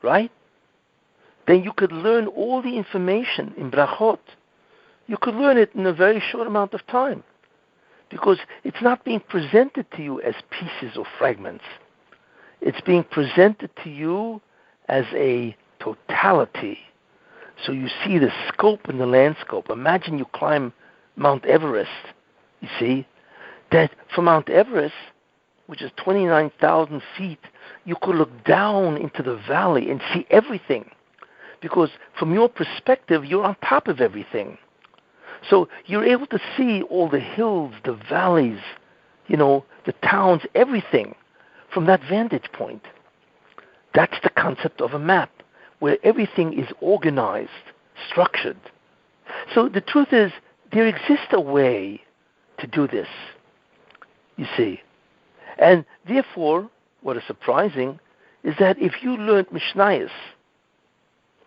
right? Then you could learn all the information in Brachot. You could learn it in a very short amount of time, because it's not being presented to you as pieces or fragments. It's being presented to you as a totality. So you see the scope and the landscape. Imagine you climb Mount Everest, you see, that from Mount Everest, which is 29,000 feet, you could look down into the valley and see everything. Because from your perspective, you're on top of everything. So you're able to see all the hills, the valleys, the towns, everything from that vantage point. That's the concept of a map, where everything is organized, structured. So the truth is, there exists a way to do this, you see. And therefore, what is surprising is that if you learned Mishnayos,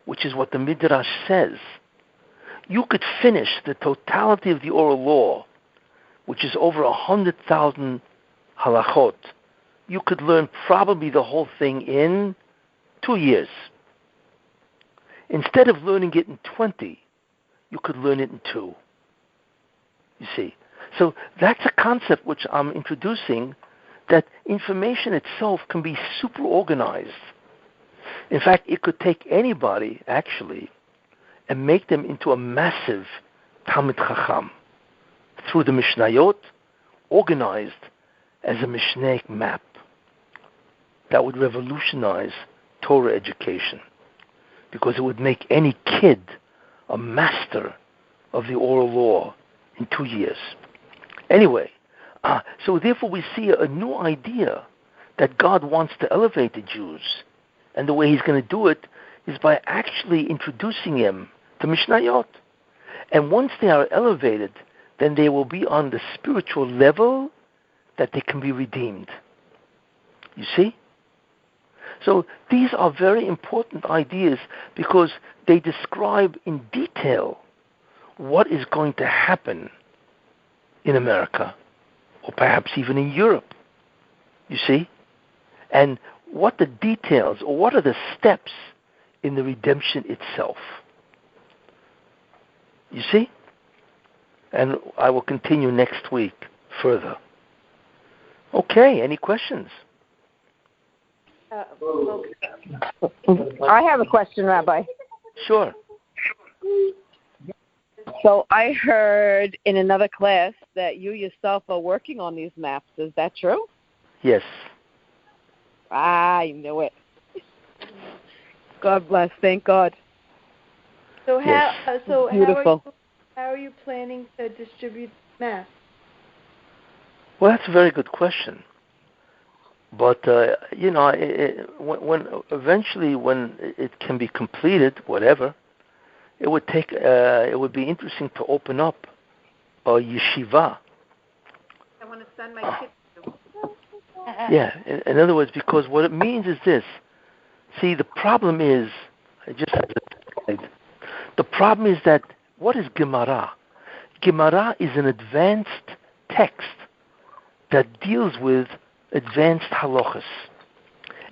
which is what the Midrash says, you could finish the totality of the oral law, which is over 100,000 halachot. You could learn probably the whole thing in 2 years. Instead of learning it in 20, you could learn it in 2. You see? So that's a concept which I'm introducing, that information itself can be super organized. In fact, it could take anybody, actually, and make them into a massive Talmid Chacham through the Mishnayot, organized as a Mishnaic map. That would revolutionize Torah education, because it would make any kid a master of the oral law in 2 years. Anyway, so therefore we see a new idea that God wants to elevate the Jews, and the way He's going to do it is by actually introducing them to Mishnayot. And once they are elevated, then they will be on the spiritual level that they can be redeemed. You see? So these are very important ideas, because they describe in detail what is going to happen in America, or perhaps even in Europe. You see? And what the details, or what are the steps in the redemption itself. You see? And I will continue next week further. Okay, any questions? I have a question, Rabbi. Sure. So I heard in another class that you yourself are working on these maps. Is that true? Yes. I knew it. God bless. Thank God. So Yes. Beautiful. How are you planning to distribute maps? Well, that's a very good question. But when eventually, when it can be completed, whatever, it would take. It would be interesting to open up a yeshiva. I want to send my kids to. Yeah. In other words, because what it means is this. See, the problem is, the problem is that what is Gemara? Gemara is an advanced text that deals with advanced halachas,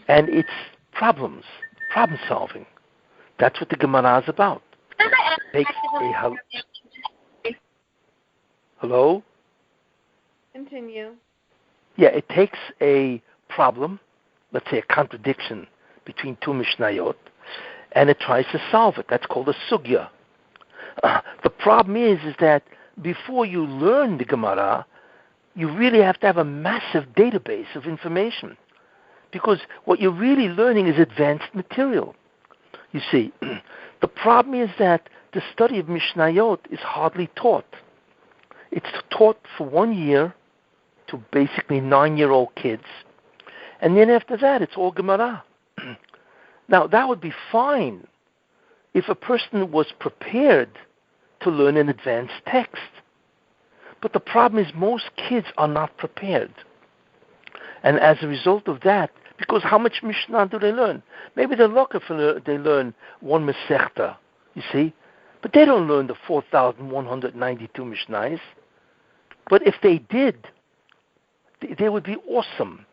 and it's problem solving. That's what the Gemara is about. Hello? Continue. Yeah, it takes a problem, let's say a contradiction between two Mishnayot, and it tries to solve it. That's called a sugya. The problem is that before you learn the Gemara, you really have to have a massive database of information, because what you're really learning is advanced material. You see, the problem is that the study of Mishnayot is hardly taught. It's taught for 1 year to basically 9-year-old kids, and then after that it's all Gemara. Now that would be fine if a person was prepared to learn an advanced text. But the problem is most kids are not prepared. And as a result of that, because how much Mishnah do they learn? Maybe they're lucky if they learn one Masechta, you see. But they don't learn the 4,192 Mishnahs. But if they did, they would be awesome.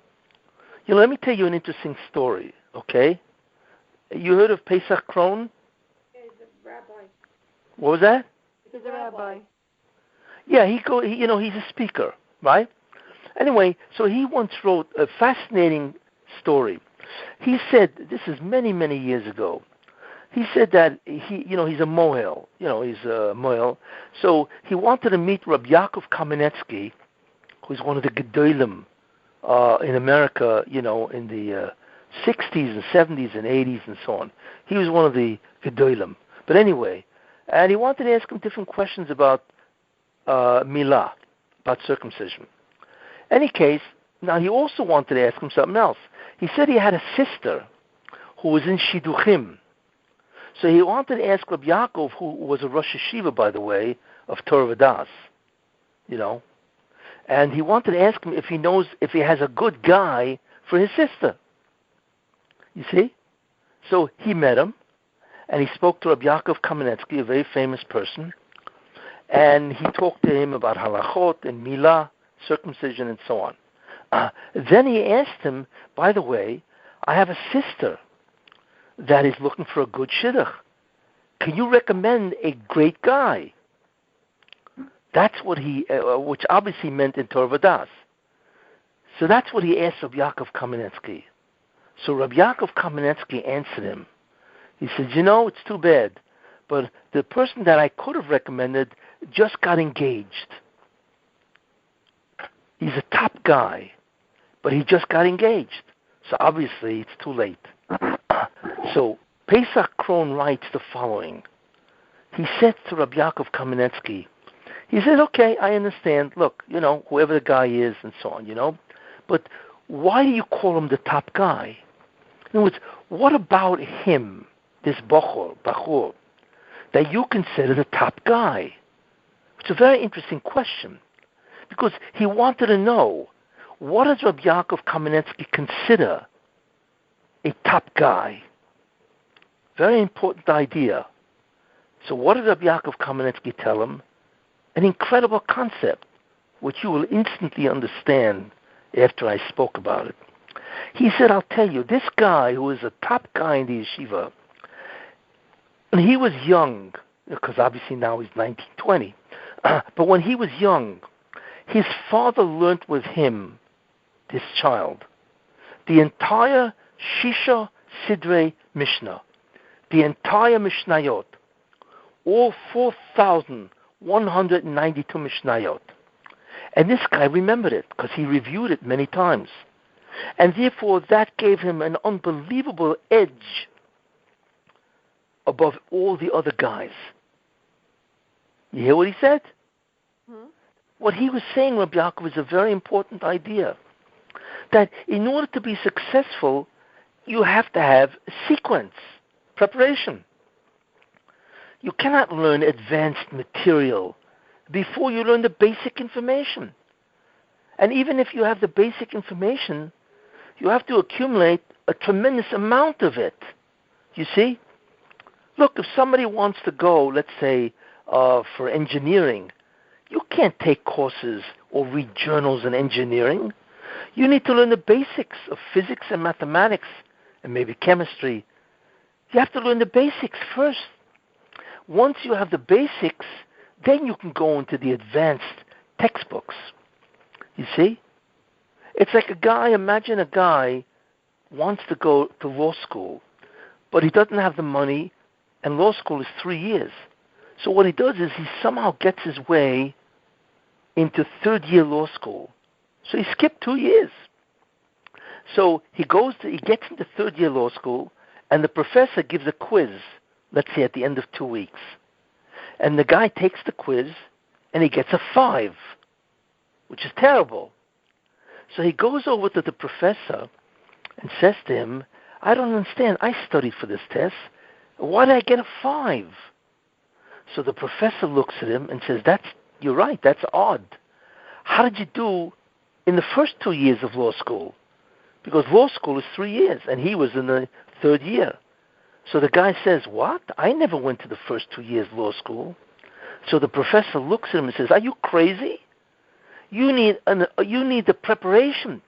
You know, let me tell you an interesting story, okay? You heard of Pesach Kron? He's a rabbi. What was that? He's a rabbi. Yeah, he's a speaker, right? Anyway, so he once wrote a fascinating story. He said, this is many, many years ago, he said that he's a mohel, he's a mohel. So he wanted to meet Rabbi Yaakov Kamenetsky, who's one of the Gedolim in America, in the 60s and 70s and 80s and so on. He was one of the Gedolim. But anyway, and he wanted to ask him different questions about milah, about circumcision. Any case, now he also wanted to ask him something else. He said he had a sister who was in Shidduchim. So he wanted to ask Rabbi Yaakov, who was a Rosh Yeshiva, by the way, of Torah V'das, and he wanted to ask him if he has a good guy for his sister. You see? So he met him, and he spoke to Rabbi Yaakov Kamenetsky, a very famous person, and he talked to him about halachot and milah, circumcision, and so on. Then he asked him, by the way, I have a sister that is looking for a good shidduch. Can you recommend a great guy? That's what which obviously meant in Torah V'das. So that's what he asked Rabbi Yaakov Kamenetsky. So Rabbi Yaakov Kamenetsky answered him. He said, it's too bad, but the person that I could have recommended just got engaged. He's a top guy, but he just got engaged. So obviously it's too late. So Pesach Kron writes the following. He said to Rabbi Yaakov Kamenetsky, he said, okay, I understand. Look, whoever the guy is and so on, but why do you call him the top guy? In other words, what about him, this Bachur, that you consider the top guy? It's a very interesting question, because he wanted to know, what does Rabbi Yaakov Kamenetsky consider a top guy? Very important idea. So what did Rabbi Yaakov Kamenetsky tell him? An incredible concept, which you will instantly understand after I spoke about it. He said, I'll tell you, this guy who is a top guy in the yeshiva, and he was young, because obviously now he's 19, 20, but when he was young, his father learnt with him, this child, the entire Shisha Sidrei Mishnah, the entire Mishnayot, all 4,192 Mishnayot. And this guy remembered it because he reviewed it many times. And therefore that gave him an unbelievable edge above all the other guys. You hear what he said? What he was saying, Rabbi Yaakov, is a very important idea. That in order to be successful, you have to have sequence, preparation. You cannot learn advanced material before you learn the basic information. And even if you have the basic information, you have to accumulate a tremendous amount of it. You see? Look, if somebody wants to go, let's say, for engineering, you can't take courses or read journals in engineering. You need to learn the basics of physics and mathematics and maybe chemistry. You have to learn the basics first. Once you have the basics, then you can go into the advanced textbooks. You see? It's like imagine a guy wants to go to law school, but he doesn't have the money, and law school is 3 years. So what he does is he somehow gets his way into third-year law school. So he skipped 2 years. So he gets into third-year law school, and the professor gives a quiz, let's say at the end of 2 weeks. And the guy takes the quiz, and he gets a 5, which is terrible. So he goes over to the professor and says to him, I don't understand. I studied for this test. Why did I get a 5? So the professor looks at him and says, you're right, that's odd. How did you do in the first 2 years of law school? Because law school is 3 years, and he was in the third year. So the guy says, what? I never went to the first 2 years law school. So the professor looks at him and says, are you crazy? You need the preparation.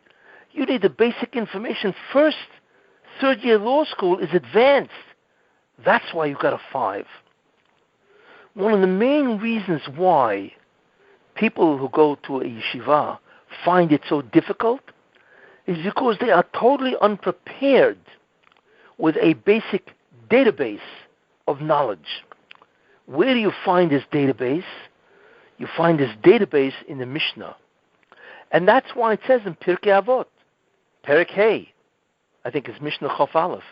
You need the basic information first. Third year law school is advanced. That's why you got a 5. One of the main reasons why people who go to a yeshiva find it so difficult is because they are totally unprepared with a basic database of knowledge. Where do you find this database? You find this database in the Mishnah. And that's why it says in Pirkei Avot, Perek Hey, I think it's Mishnah Chof Aleph,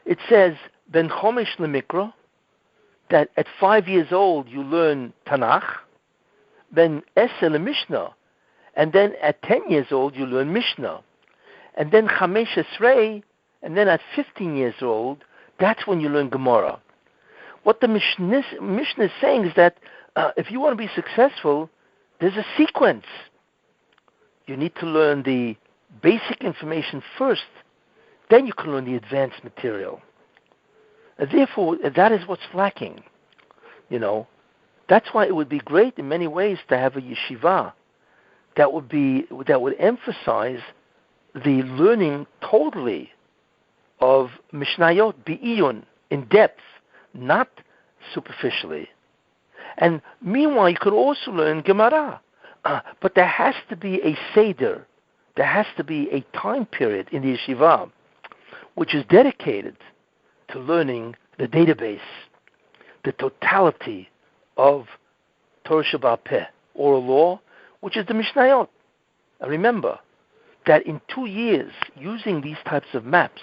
it says, Ben Chomesh Lemikra, that at 5 years old you learn Tanakh, Ben Esel Mishnah, and then at 10 years old you learn Mishnah, and then Chamesh Esrei, and then at 15 years old, that's when you learn Gemara. What the Mishnah is saying is that if you want to be successful, there's a sequence. You need to learn the basic information first, then you can learn the advanced material. And therefore, that is what's lacking. That's why it would be great in many ways to have a yeshiva that would emphasize the learning totally of Mishnayot Be'iyun in depth, not superficially. And meanwhile, you could also learn Gemara. But there has to be a seder. There has to be a time period in the yeshiva which is dedicated to learning the database, the totality of Torah Sheba'al Peh, oral law, which is the Mishnayot. And remember that in 2 years, using these types of maps,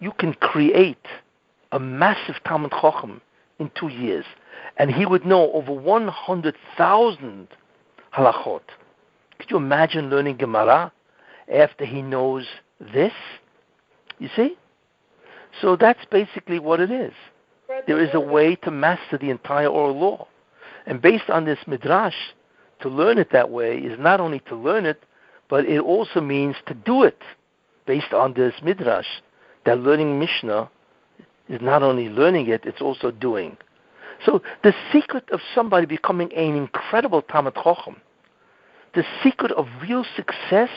you can create a massive Talmud Chacham in 2 years. And he would know over 100,000 halachot. Could you imagine learning Gemara after he knows this? You see? So that's basically what it is. There is a way to master the entire oral law. And based on this midrash, to learn it that way is not only to learn it, but it also means to do it. Based on this midrash, that learning Mishnah is not only learning it, it's also doing. So the secret of somebody becoming an incredible Talmud Chacham, the secret of real success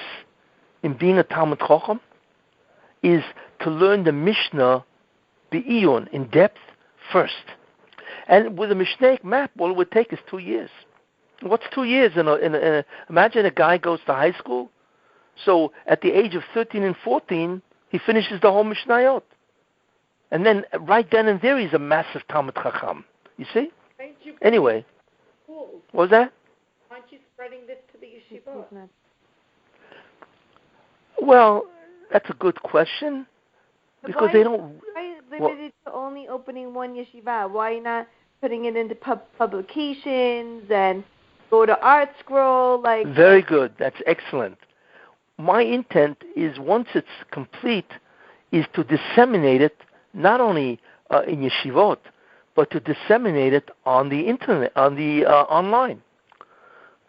in being a Talmud Chacham, is to learn the Mishnah Be'iyun in depth first. And with a Mishnaic map, all it would take is 2 years. What's 2 years? Imagine a guy goes to high school. So at the age of 13 and 14, he finishes the whole Mishnayot. And then right then and there, he's a massive Talmud Chacham. You see? Anyway. Schools. What was that? Aren't you spreading this to the yeshiva? Well, that's a good question. Because they don't... Why is limited to only opening one yeshiva? Why not putting it into publications and go to Art Scroll? Very good. That's excellent. My intent is, once it's complete, is to disseminate it not only in yeshivot, but to disseminate it on the internet, on the online.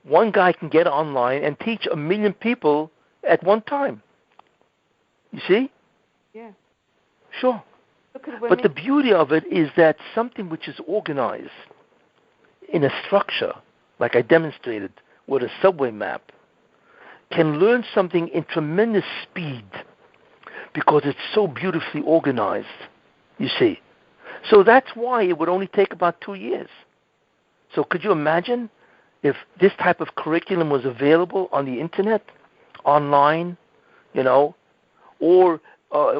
One guy can get online and teach 1 million people at one time. You see? Yeah. Sure. But the beauty of it is that something which is organized in a structure, like I demonstrated with a subway map, can learn something in tremendous speed because it's so beautifully organized, you see. So that's why it would only take about 2 years. So could you imagine if this type of curriculum was available on the internet, online, or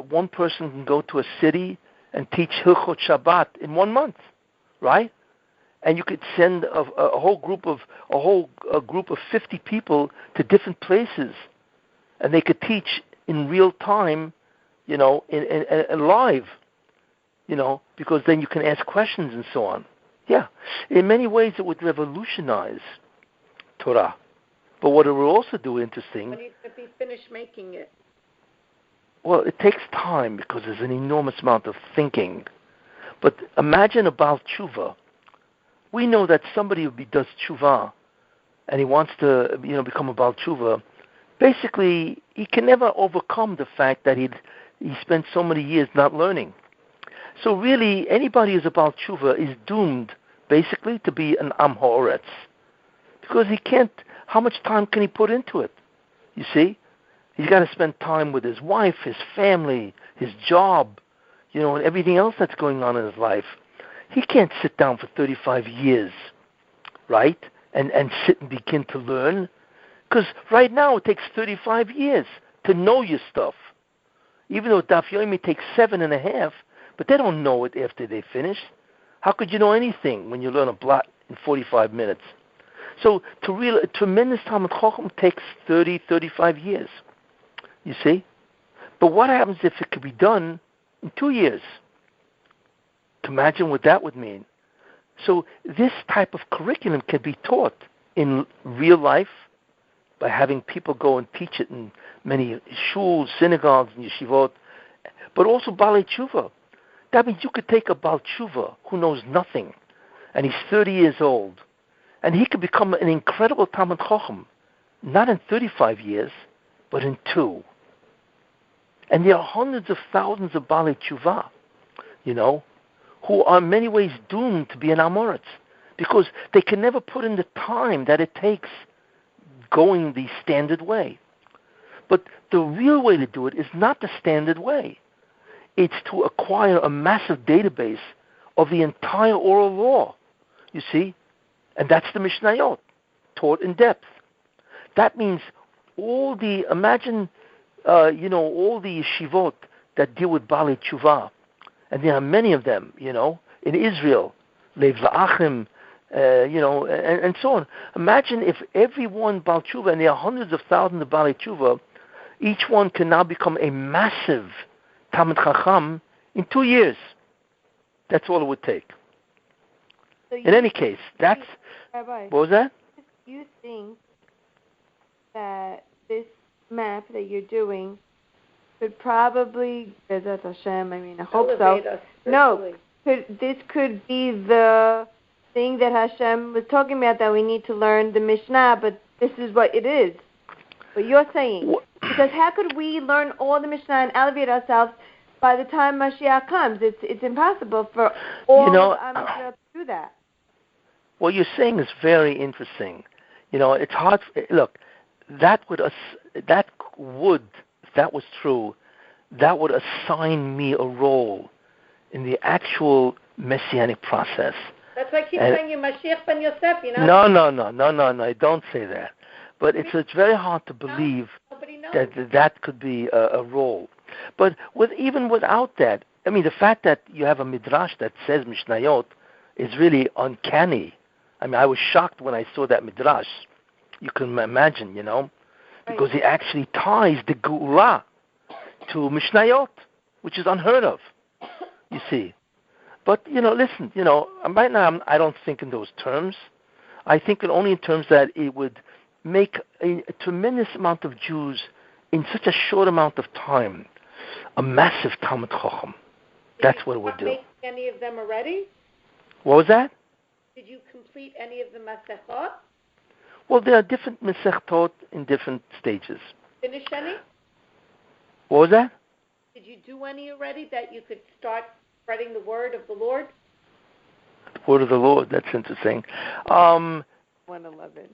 one person can go to a city and teach Hilchot Shabbat in 1 month, right? And you could send a whole group of 50 people to different places, and they could teach in real time, in live, because then you can ask questions and so on. Yeah, in many ways it would revolutionize Torah. But what it will also do, interesting. When if he finished making it? Well, it takes time because there's an enormous amount of thinking. But imagine a Baal Tshuva. We know that somebody who does tshuva and he wants to, become a Baal Tshuva. Basically, he can never overcome the fact that he spent so many years not learning. So really, anybody who's a Baal Tshuva is doomed, basically, to be an Am Ha'oretz. Because he can't, how much time can he put into it? You see? He's got to spend time with his wife, his family, his job, and everything else that's going on in his life. He can't sit down for 35 years, right, and sit and begin to learn. Because right now it takes 35 years to know your stuff. Even though Daf Yomi takes 7.5, but they don't know it after they finish. How could you know anything when you learn a blot in 45 minutes? So a tremendous Talmud Chacham takes 30, 35 years. You see? But what happens if it could be done in 2 years? Imagine what that would mean. So this type of curriculum can be taught in real life by having people go and teach it in many shuls, synagogues, and yeshivot, but also Balei Tshuva. That means you could take a Baal Tshuva who knows nothing, and he's 30 years old, and he could become an incredible Talmud Chacham, not in 35 years, but in 2. And there are hundreds of thousands of Balei Tshuva, who are in many ways doomed to be an Amoritz, because they can never put in the time that it takes going the standard way. But the real way to do it is not the standard way. It's to acquire a massive database of the entire oral law, you see? And that's the Mishnayot, taught in depth. That means all the yeshivot that deal with Balei Tshuva, and there are many of them, in Israel, Lev La'achim, and so on. Imagine if every one Baal Tshuva, and there are hundreds of thousands of Balei Tshuva, each one can now become a massive Talmud Chacham in 2 years. That's all it would take. So in any case, that's... Rabbi, what was that? You think that this map that you're doing could probably, Bezat Hashem, I hope so. No, this could be the thing that Hashem was talking about, that we need to learn the Mishnah, but this is what it is. What you're saying. Because how could we learn all the Mishnah and elevate ourselves by the time Mashiach comes? It's impossible for all of Am to do that. What you're saying is very interesting. It's hard. Look, that would, if that was true, that would assign me a role in the actual messianic process. That's why I keep saying you Mashiach ben Yosef, No, don't say that. But it's very hard to believe that could be a role. But even without that, the fact that you have a midrash that says Mishnayot is really uncanny. I was shocked when I saw that midrash. You can imagine, because he actually ties the Geulah to Mishnayot, which is unheard of, you see. But, listen, right now I don't think in those terms. I think only in terms that it would make a tremendous amount of Jews in such a short amount of time a massive Talmud Chacham. That's what it would do. Did you make any of them already? What was that? Did you complete any of the Masechot? Well, there are different Masechtot in different stages. Finish any? What was that? Did you do any already that you could start spreading the word of the Lord? The word of the Lord, that's interesting. 111.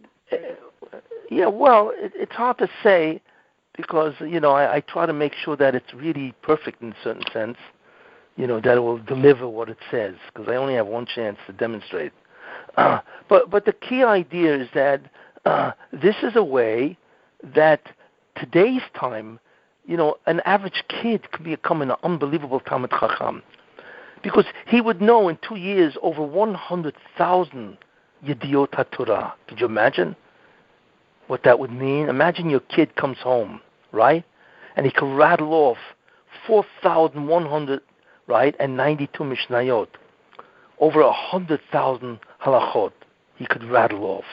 Yeah, well, it's hard to say because, I try to make sure that it's really perfect in a certain sense, that it will deliver what it says, because I only have one chance to demonstrate. But the key idea is that this is a way that today's time, an average kid could become an unbelievable Talmid Chacham. Because he would know in 2 years over 100,000 Yediot HaTorah. Could you imagine what that would mean? Imagine your kid comes home, right? And he can rattle off 4,100, right, and 92 Mishnayot. Over 100,000 halachot he could rattle off.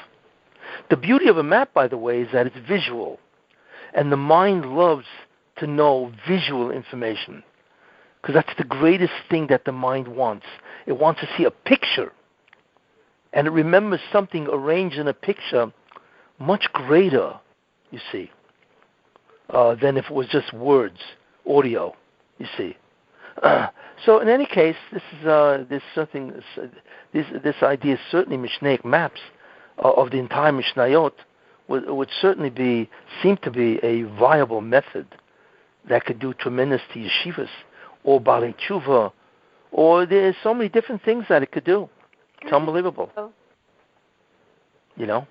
The beauty of a map, by the way, is that it's visual. And the mind loves to know visual information. Because that's the greatest thing that the mind wants. It wants to see a picture. And it remembers something arranged in a picture much greater, you see, than if it was just words, audio, you see. So in any case, this idea is certainly Mishnaic maps of the entire Mishnayot would certainly seem to be a viable method that could do tremendous to yeshivas or Balei Tshuva, or there's so many different things that it could do. It's unbelievable. Yeah.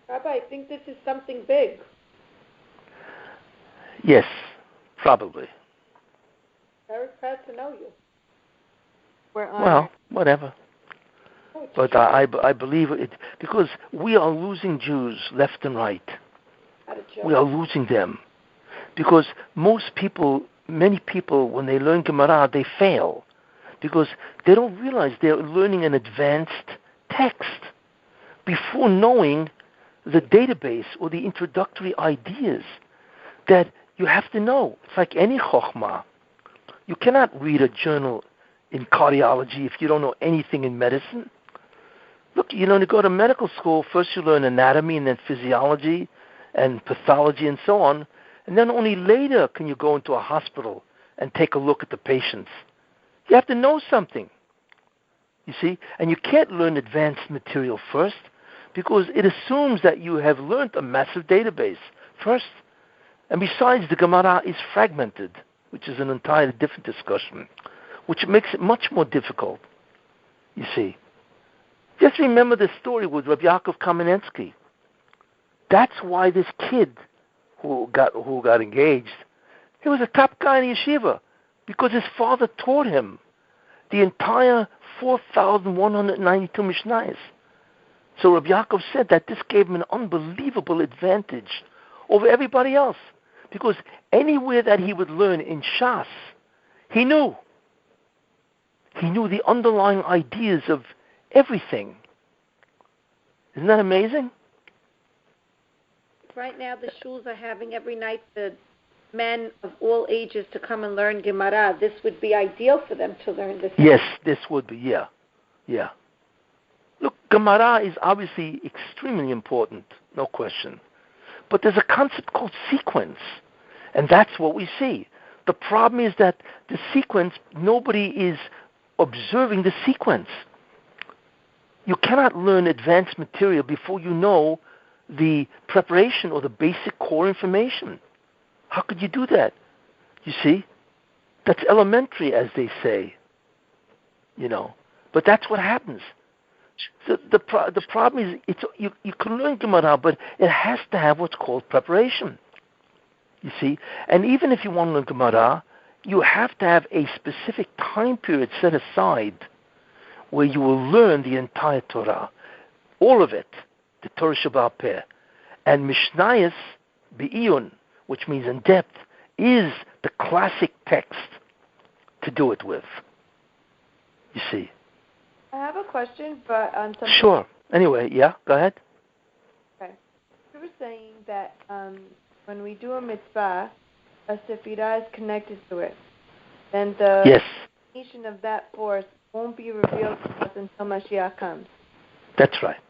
Rabbi, I think this is something big. Yes, probably. Very proud to know you. Well, whatever. But I believe it, because we are losing Jews left and right. We are losing them. Because many people, when they learn Gemara, they fail. Because they don't realize they're learning an advanced text before knowing the database or the introductory ideas that you have to know. It's like any chokhmah. You cannot read a journal in cardiology if you don't know anything in medicine. Look, to go to medical school, first you learn anatomy and then physiology and pathology and so on, and then only later can you go into a hospital and take a look at the patients. You have to know something, you see, and you can't learn advanced material first because it assumes that you have learned a massive database first. And besides, the Gemara is fragmented, which is an entirely different discussion, which makes it much more difficult, you see. Just remember the story with Rabbi Yaakov Kamenetsky. That's why this kid who got engaged, he was a top guy in yeshiva, because his father taught him the entire 4,192 Mishnayos. So Rabbi Yaakov said that this gave him an unbelievable advantage over everybody else, because anywhere that he would learn in Shas, he knew the underlying ideas of everything. Isn't that amazing? Right now, the shuls are having every night the men of all ages to come and learn Gemara. This would be ideal for them to learn this. Yes, this would be, yeah. Look, Gemara is obviously extremely important, no question. But there's a concept called sequence, and that's what we see. The problem is that the sequence, nobody is observing the sequence. You cannot learn advanced material before you know the preparation or the basic core information. How could you do that? You see? That's elementary, as they say. But that's what happens. The problem is you can learn Gemara, but it has to have what's called preparation. You see? And even if you want to learn Gemara, you have to have a specific time period set aside where you will learn the entire Torah, all of it, the Torah Sheba'al Peh. And Mishnayos Be'iyun, which means in depth, is the classic text to do it with. You see? I have a question, but on something. Sure. Anyway, yeah, go ahead. Okay. You were saying that when we do a mitzvah, a sefirah is connected to it. Then the nation of that force won't be revealed to us until Mashiach comes. That's right.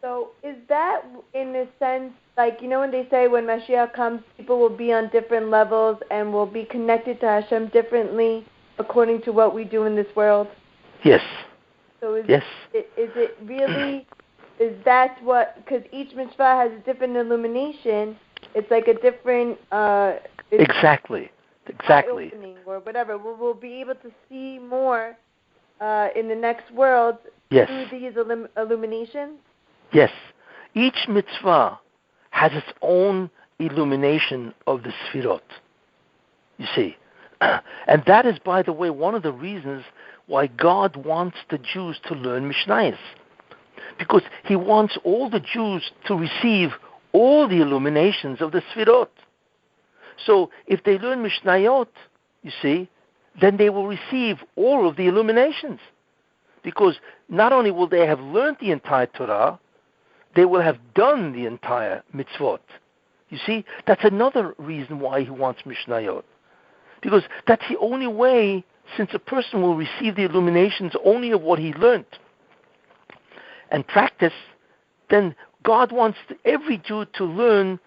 So is that, in a sense, like, when they say when Mashiach comes, people will be on different levels and will be connected to Hashem differently according to what we do in this world? Yes. So is it really, is that what, because each mitzvah has a different illumination, it's like a different... Exactly. Opening or whatever. We'll be able to see more in the next world through these illuminations? Yes. Each mitzvah has its own illumination of the Sfirot. You see. And that is, by the way, one of the reasons why God wants the Jews to learn Mishnayos. Because he wants all the Jews to receive all the illuminations of the Sfirot. So if they learn Mishnayot, you see, then they will receive all of the illuminations. Because not only will they have learned the entire Torah, they will have done the entire mitzvot. You see, that's another reason why he wants Mishnayot. Because that's the only way, since a person will receive the illuminations only of what he learned and practice, then God wants every Jew to learn,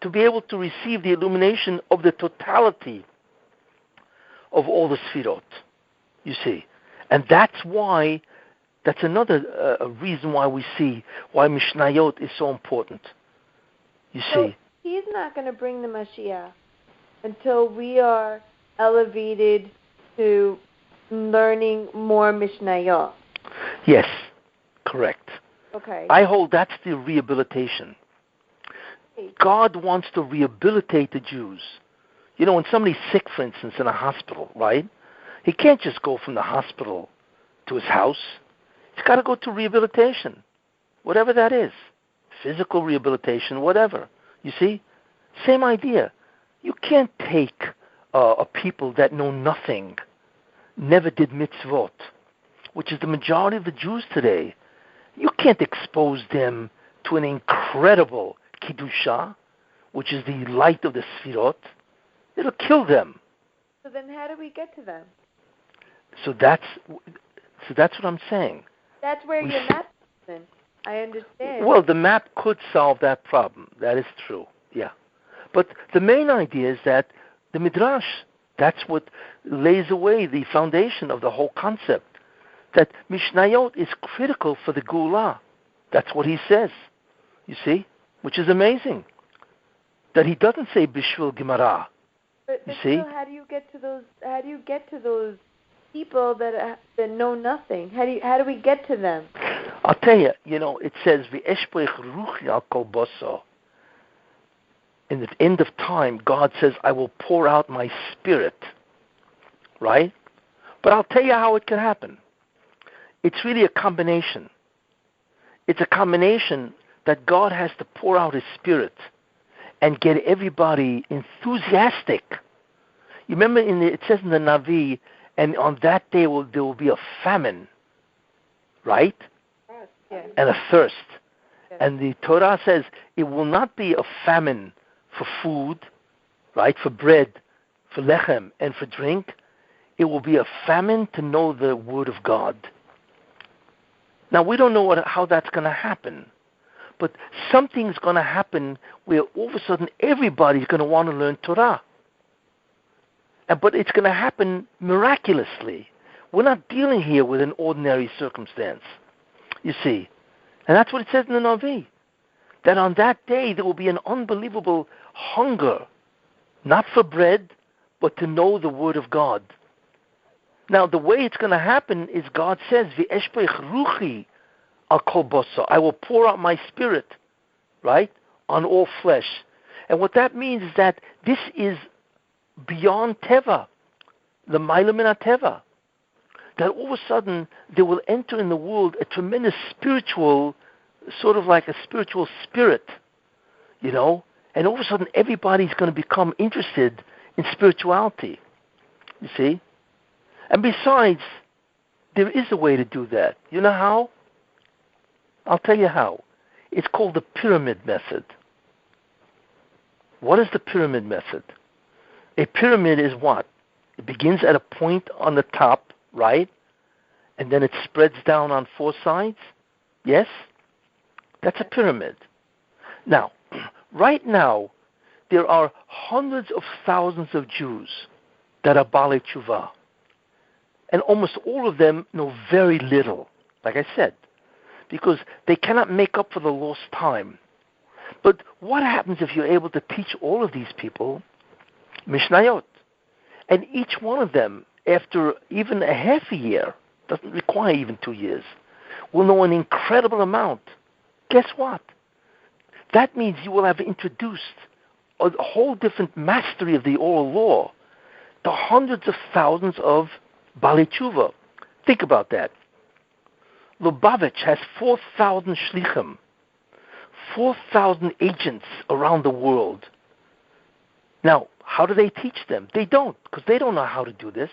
to be able to receive the illumination of the totality of all the Sfirot, you see. And that's another reason why we see why Mishnayot is so important, you see. He's not going to bring the Mashiach until we are elevated to learning more Mishnayot. Yes, correct. Okay. I hold that's the rehabilitation. God wants to rehabilitate the Jews. You know, when somebody's sick, for instance, in a hospital, right? He can't just go from the hospital to his house. He's got to go to rehabilitation, whatever that is. Physical rehabilitation, whatever. You see? Same idea. You can't take a people that know nothing, never did mitzvot, which is the majority of the Jews today. You can't expose them to an incredible Kiddusha, which is the light of the Sfirot. It'll kill them. So then how do we get to them? So that's what I'm saying. That's where your map is in. I understand. Well, the map could solve that problem. That is true, yeah. But the main idea is that the Midrash, that's what lays away the foundation of the whole concept, that Mishnayot is critical for the Geulah. That's what he says, you see, which is amazing. That he doesn't say Bishvil Gemara. But you see? Still, how do you get to those people that know nothing? How do we get to them? I'll tell you, it says, V'eshpoich ruchi al kol boso. In the end of time, God says, I will pour out my spirit. Right? But I'll tell you how it can happen. It's really a combination. It's a combination that God has to pour out his spirit and get everybody enthusiastic. You remember it says in the Navi, and on that day there will be a famine, right? Yes. And a thirst. Yes. And the Torah says it will not be a famine for food, right, for bread, for lechem, and for drink. It will be a famine to know the word of God. Now, we don't know how that's going to happen, but something's going to happen where all of a sudden everybody's going to want to learn Torah. But it's going to happen miraculously. We're not dealing here with an ordinary circumstance, you see. And that's what it says in the Navi, that on that day there will be an unbelievable hunger, not for bread, but to know the Word of God. Now, the way it's going to happen is God says, V'eshpoich ruchi al kol boso. I will pour out my spirit, right, on all flesh. And what that means is that this is beyond Teva, the Ma'ila min Teva. That all of a sudden there will enter in the world a tremendous spiritual, sort of like a spiritual spirit, and all of a sudden everybody's going to become interested in spirituality, you see? And besides, there is a way to do that. You know how? I'll tell you how. It's called the pyramid method. What is the pyramid method? A pyramid is what? It begins at a point on the top, right? And then it spreads down on four sides. Yes? That's a pyramid. Now, right now, there are hundreds of thousands of Jews that are Balei Tshuva. And almost all of them know very little, like I said, because they cannot make up for the lost time. But what happens if you're able to teach all of these people Mishnayot? And each one of them, after even a half a year, doesn't require even 2 years, will know an incredible amount. Guess what? that means you will have introduced a whole different mastery of the oral law to hundreds of thousands of Balei Tshuva. Think about that. Lubavitch has 4,000 shlichim, 4,000 agents around the world. Now, how do they teach them? They don't, because they don't know how to do this.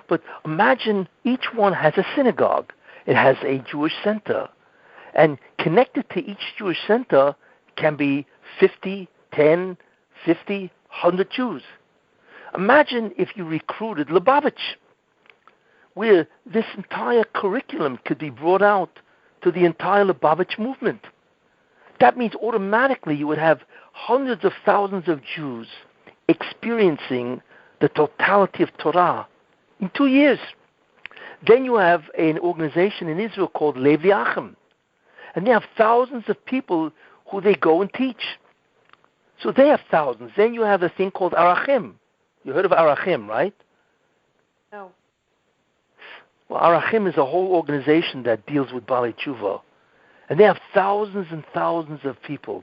But imagine each one has a synagogue. It has a Jewish center. And connected to each Jewish center can be 50, 10, 50, 100 Jews. Imagine if you recruited Lubavitch, where this entire curriculum could be brought out to the entire Lubavitch movement. That means automatically you would have hundreds of thousands of Jews experiencing the totality of Torah in 2 years. Then you have an organization in Israel called Lev Yachim, and they have thousands of people who they go and teach. So they have thousands. Then you have a thing called Arachim. You heard of Arachim, right? No. Well, Arachim is a whole organization that deals with Balei Tshuva. And they have thousands and thousands of people.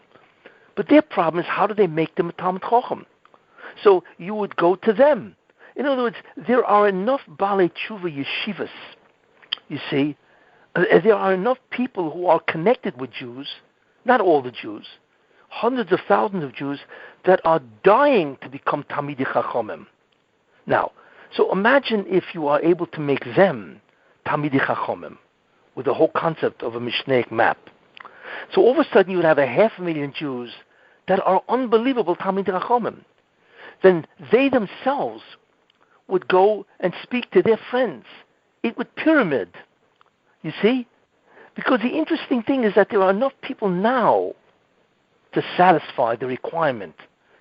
But their problem is, how do they make them a Talmid Chacham? So you would go to them. In other words, there are enough Balei Tshuva yeshivas, you see. There are enough people who are connected with Jews, not all the Jews, hundreds of thousands of Jews that are dying to become Talmidei Chachamim. Now, so imagine if you are able to make them Talmidei Chachamim with the whole concept of a Mishnaic map. So all of a sudden you would have 500,000 Jews that are unbelievable Talmidei Chachamim. Then they themselves would go and speak to their friends. It would pyramid, you see? Because the interesting thing is that there are enough people now to satisfy the requirement,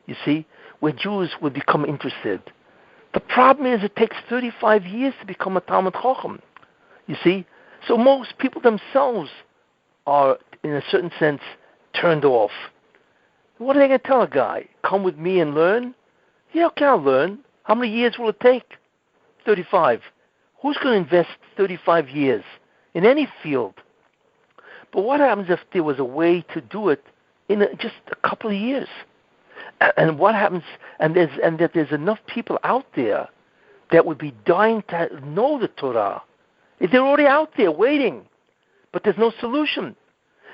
you see, where Jews would become interested. The problem is it takes 35 years to become a Talmid Chacham, you see? So most people themselves are, in a certain sense, turned off. What are they going to tell a guy? Come with me and learn? Yeah, okay, I'll learn. How many years will it take? 35. Who's going to invest 35 years in any field? But what happens if there was a way to do it in just a couple of years? And what happens, and that there's enough people out there that would be dying to know the Torah. If they're already out there waiting, but there's no solution.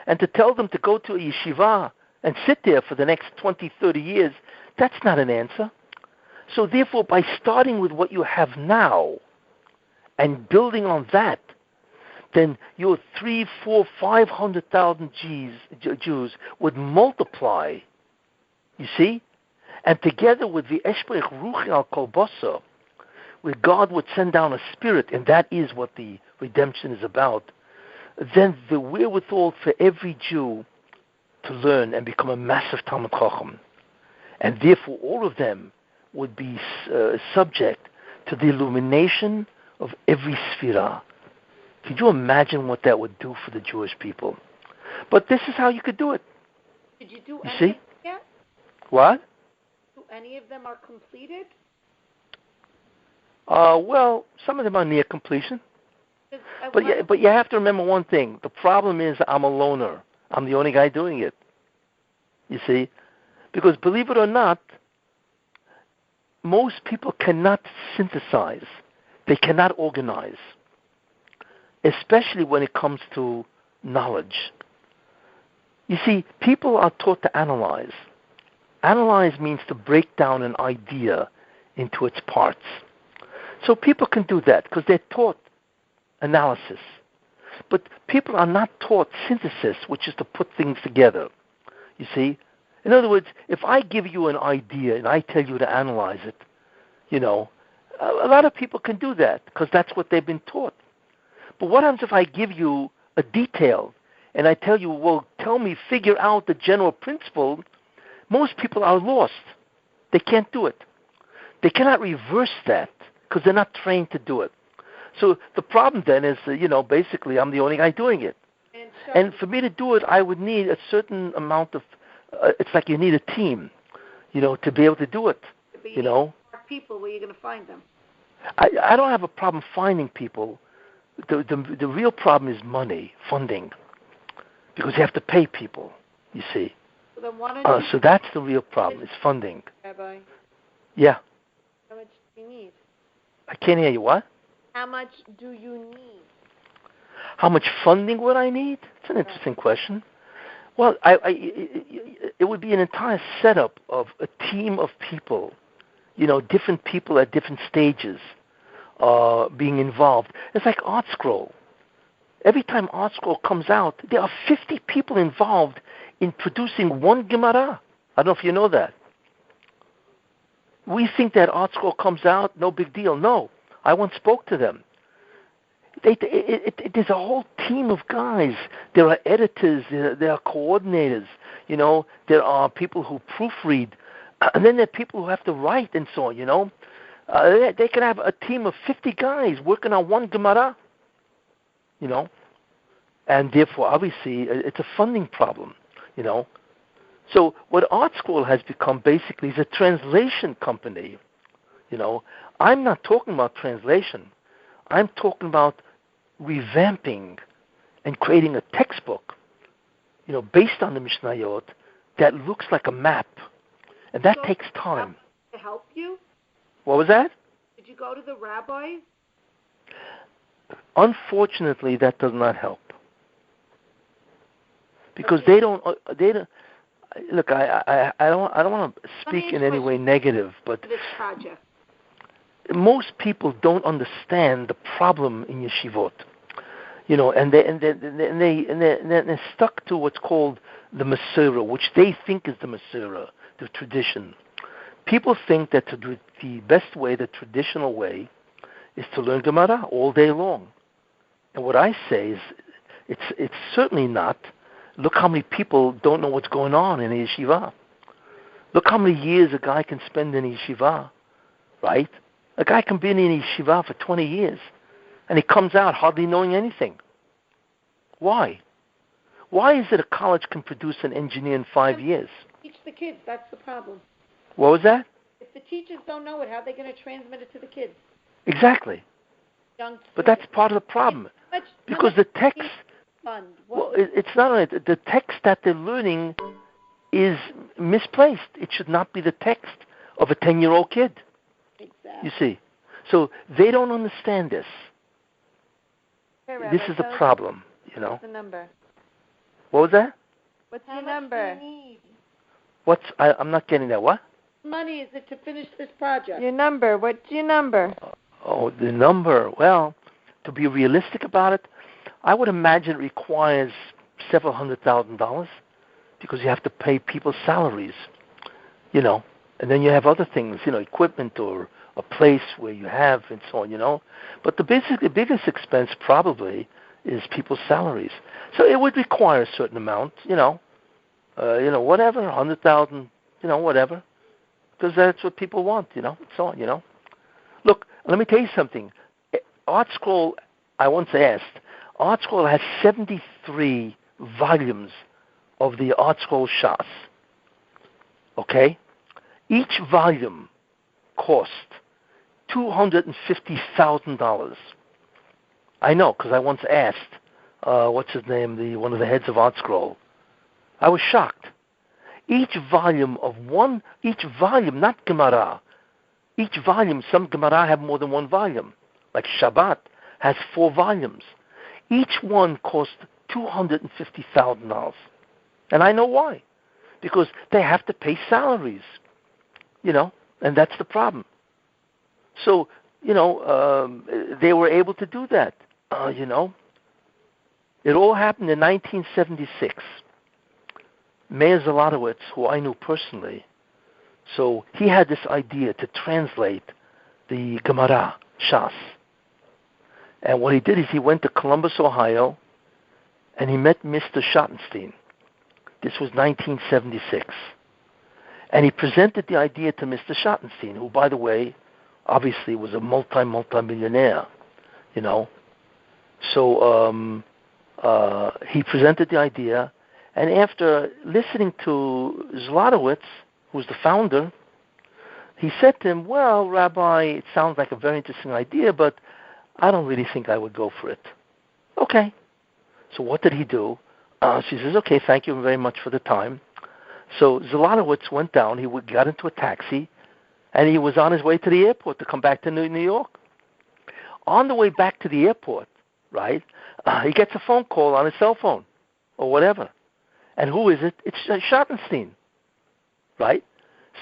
And to tell them to go to a yeshiva and sit there for the next 20, 30 years, that's not an answer. So therefore, by starting with what you have now and building on that, then your 300,000, 400,000, 500,000 Jews would multiply, you see? And together with the Eshprech Ruchi al Kol Basar, where God would send down a spirit, and that is what the redemption is about, then the wherewithal for every Jew to learn and become a massive Talmid Chacham. And therefore all of them would be subject to the illumination of every Sphira. Could you imagine what that would do for the Jewish people? But this is how you could do it. Did you do any of them yet? What? Do any of them are completed? Well, some of them are near completion. But you have to remember one thing. The problem is I'm a loner. I'm the only guy doing it. You see? Because believe it or not, most people cannot synthesize. They cannot organize. Especially when it comes to knowledge. You see, people are taught to analyze. Analyze means to break down an idea into its parts. So people can do that because they're taught analysis. But people are not taught synthesis, which is to put things together. You see? In other words, if I give you an idea and I tell you to analyze it, you know, a lot of people can do that because that's what they've been taught. But what happens if I give you a detail and I tell you, well, figure out the general principle? Most people are lost. They can't do it. They cannot reverse that because they're not trained to do it. So the problem then is, basically I'm the only guy doing it. And for me to do it, I would need a certain amount of, it's like you need a team, to be able to do it, People, where are you going to find them? I don't have a problem finding people. The real problem is money, funding, because you have to pay people, you see. then why don't you... So that's the real problem, is funding. Rabbi, Yeah. how much do you need? I can't hear you. What? How much do you need? How much funding would I need? It's an interesting question. Well, it would be an entire setup of a team of people, different people at different stages being involved. It's like Art Scroll. Every time Art Scroll comes out, there are 50 people involved in producing one Gemara. I don't know if you know that. We think that Art Scroll comes out, no big deal. No, I once spoke to them. There's a whole team of guys. There are editors, there are coordinators, there are people who proofread, and then there are people who have to write and so on, They can have a team of 50 guys working on one Gemara, and therefore, obviously, it's a funding problem, So what Art Scroll has become basically is a translation company, I'm not talking about translation. I'm talking about revamping and creating a textbook, based on the Mishnayot that looks like a map. And that takes time. To help you? What was that? Did you go to the rabbis? Unfortunately, that does not help. Because they don't look, I don't want to speak in any way negative, but this project. Most people don't understand the problem in yeshivot, and they're stuck to what's called the Masorah, which they think is the Masorah, the tradition. People think that the best way, the traditional way, is to learn Gemara all day long. And what I say is, it's certainly not. Look how many people don't know what's going on in a yeshiva. Look how many years a guy can spend in a yeshiva, right? A guy can be in a yeshiva for 20 years, and he comes out hardly knowing anything. Why? Why is it a college can produce an engineer in 5 years? Teach the kids. That's the problem. What was that? If the teachers don't know it, how are they going to transmit it to the kids? Exactly. But that's part of the problem. Because the text... Well, it's not only the text that they're learning is misplaced. It should not be the text of a 10-year-old kid. Exactly. You see, so they don't understand this. Hey, Rabbi, this is the problem, What's the number? What was that? What's your number? I'm not getting that. What? Money is it to finish this project? Your number. What's your number? Oh, the number. Well, to be realistic about it, I would imagine it requires several $100,000 because you have to pay people's salaries, and then you have other things, equipment or a place where you have and so on, But the biggest expense probably is people's salaries. So it would require a certain amount, whatever, 100,000, whatever, because that's what people want, so on, Look, let me tell you something. Art Scroll, I once asked, Art Scroll has 73 volumes of the Art Scroll Shas. Okay? Each volume cost $250,000. I know, because I once asked, what's his name, one of the heads of Art Scroll. I was shocked. Each volume, not Gemara. Each volume, some Gemara have more than one volume. Like Shabbat has 4 volumes. Each one cost $250,000. And I know why. Because they have to pay salaries, and that's the problem. So, they were able to do that, It all happened in 1976. Meir Zalotowitz, who I knew personally, so he had this idea to translate the Gemara, Shas. And what he did is he went to Columbus, Ohio, and he met Mr. Schottenstein. This was 1976. And he presented the idea to Mr. Schottenstein, who, by the way, obviously was a multi-millionaire, So he presented the idea, and after listening to Zlotowitz, who's the founder, he said to him, well, Rabbi, it sounds like a very interesting idea, but I don't really think I would go for it. Okay. So what did he do? She says, okay, thank you very much for the time. So Zlotowitz went down. He got into a taxi, and he was on his way to the airport to come back to New York. On the way back to the airport, right, he gets a phone call on his cell phone or whatever. And who is it? It's Schottenstein, right?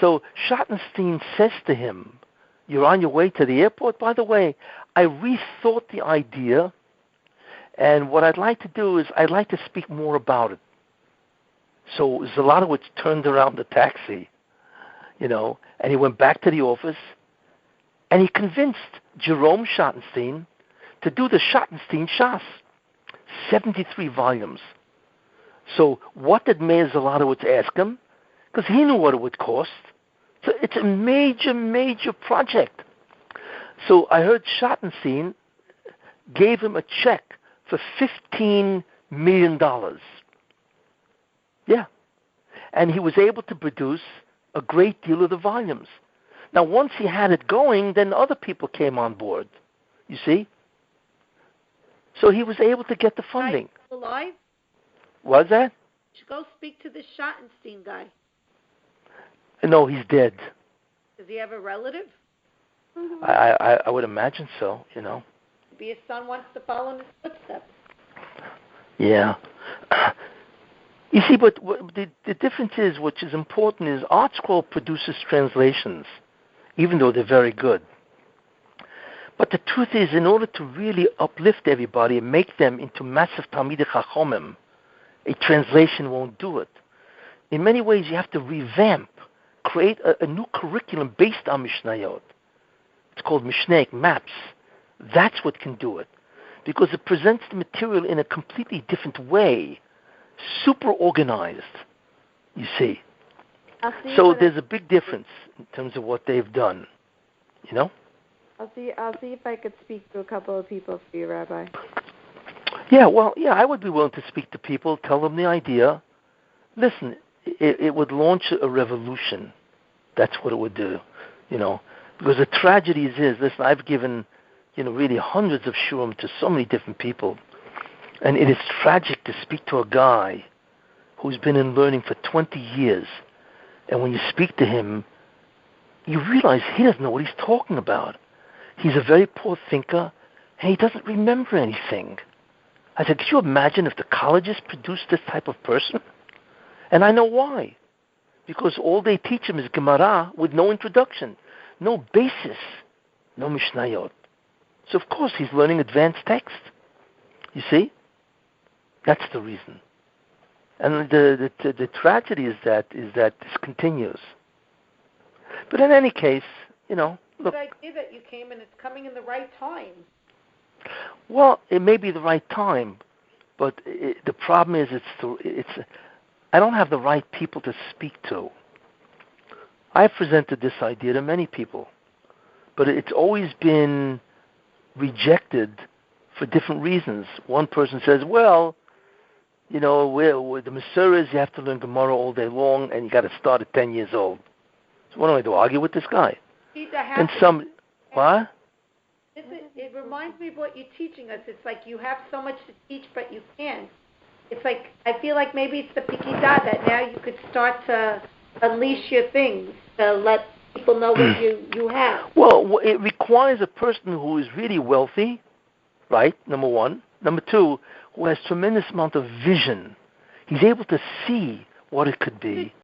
So Schottenstein says to him, you're on your way to the airport? By the way, I rethought the idea, and what I'd like to do is I'd like to speak more about it. So Zlotowitz turned around the taxi, and he went back to the office, and he convinced Jerome Schottenstein to do the Schottenstein Shas, 73 volumes. So what did Meir Zlotowitz ask him? Because he knew what it would cost. So it's a major, major project. So I heard Schottenstein gave him a check for $15 million. Yeah. And he was able to produce a great deal of the volumes. Now, once he had it going, then other people came on board. You see? So he was able to get the funding. Still alive? Was that? You should go speak to this Schottenstein guy. No, he's dead. Does he have a relative? I would imagine so, Maybe his son wants to follow in his footsteps. Yeah. You see, but the difference is, which is important, is Art Scroll produces translations, even though they're very good. But the truth is, in order to really uplift everybody and make them into massive Talmidei Chachomim, a translation won't do it. In many ways, you have to revamp, create a new curriculum based on Mishnayot. It's called Mishnaic maps. That's what can do it, because it presents the material in a completely different way, super organized, you see. So there's a big difference in terms of what they've done, I'll see if I could speak to a couple of people for you, Rabbi. Yeah, I would be willing to speak to people, tell them the idea. Listen, it would launch a revolution. That's what it would do, Because the tragedy is, listen, I've given, really hundreds of shurim to so many different people. And it is tragic to speak to a guy who's been in learning for 20 years. And when you speak to him, you realize he doesn't know what he's talking about. He's a very poor thinker, and he doesn't remember anything. I said, could you imagine if the colleges produced this type of person? And I know why. Because all they teach him is Gemara with no introduction, no basis, no Mishnayot. So of course he's learning advanced text. You see? That's the reason. And the tragedy is that this continues. But in any case, look. Good idea that you came, and it's coming in the right time. Well, it may be the right time, but the problem is I don't have the right people to speak to. I've presented this idea to many people, but it's always been rejected for different reasons. One person says, well, with the Masuras, you have to learn Gemara all day long, and you got to start at 10 years old. So what do I do? Argue with this guy? And what? It reminds me of what you're teaching us. It's like you have so much to teach, but you can't. It's like, I feel like maybe it's the Pikidah that now you could start to unleash your things, to let people know what you have. Well, it requires a person who is really wealthy, right, number one. Number two, who has tremendous amount of vision. He's able to see what it could be.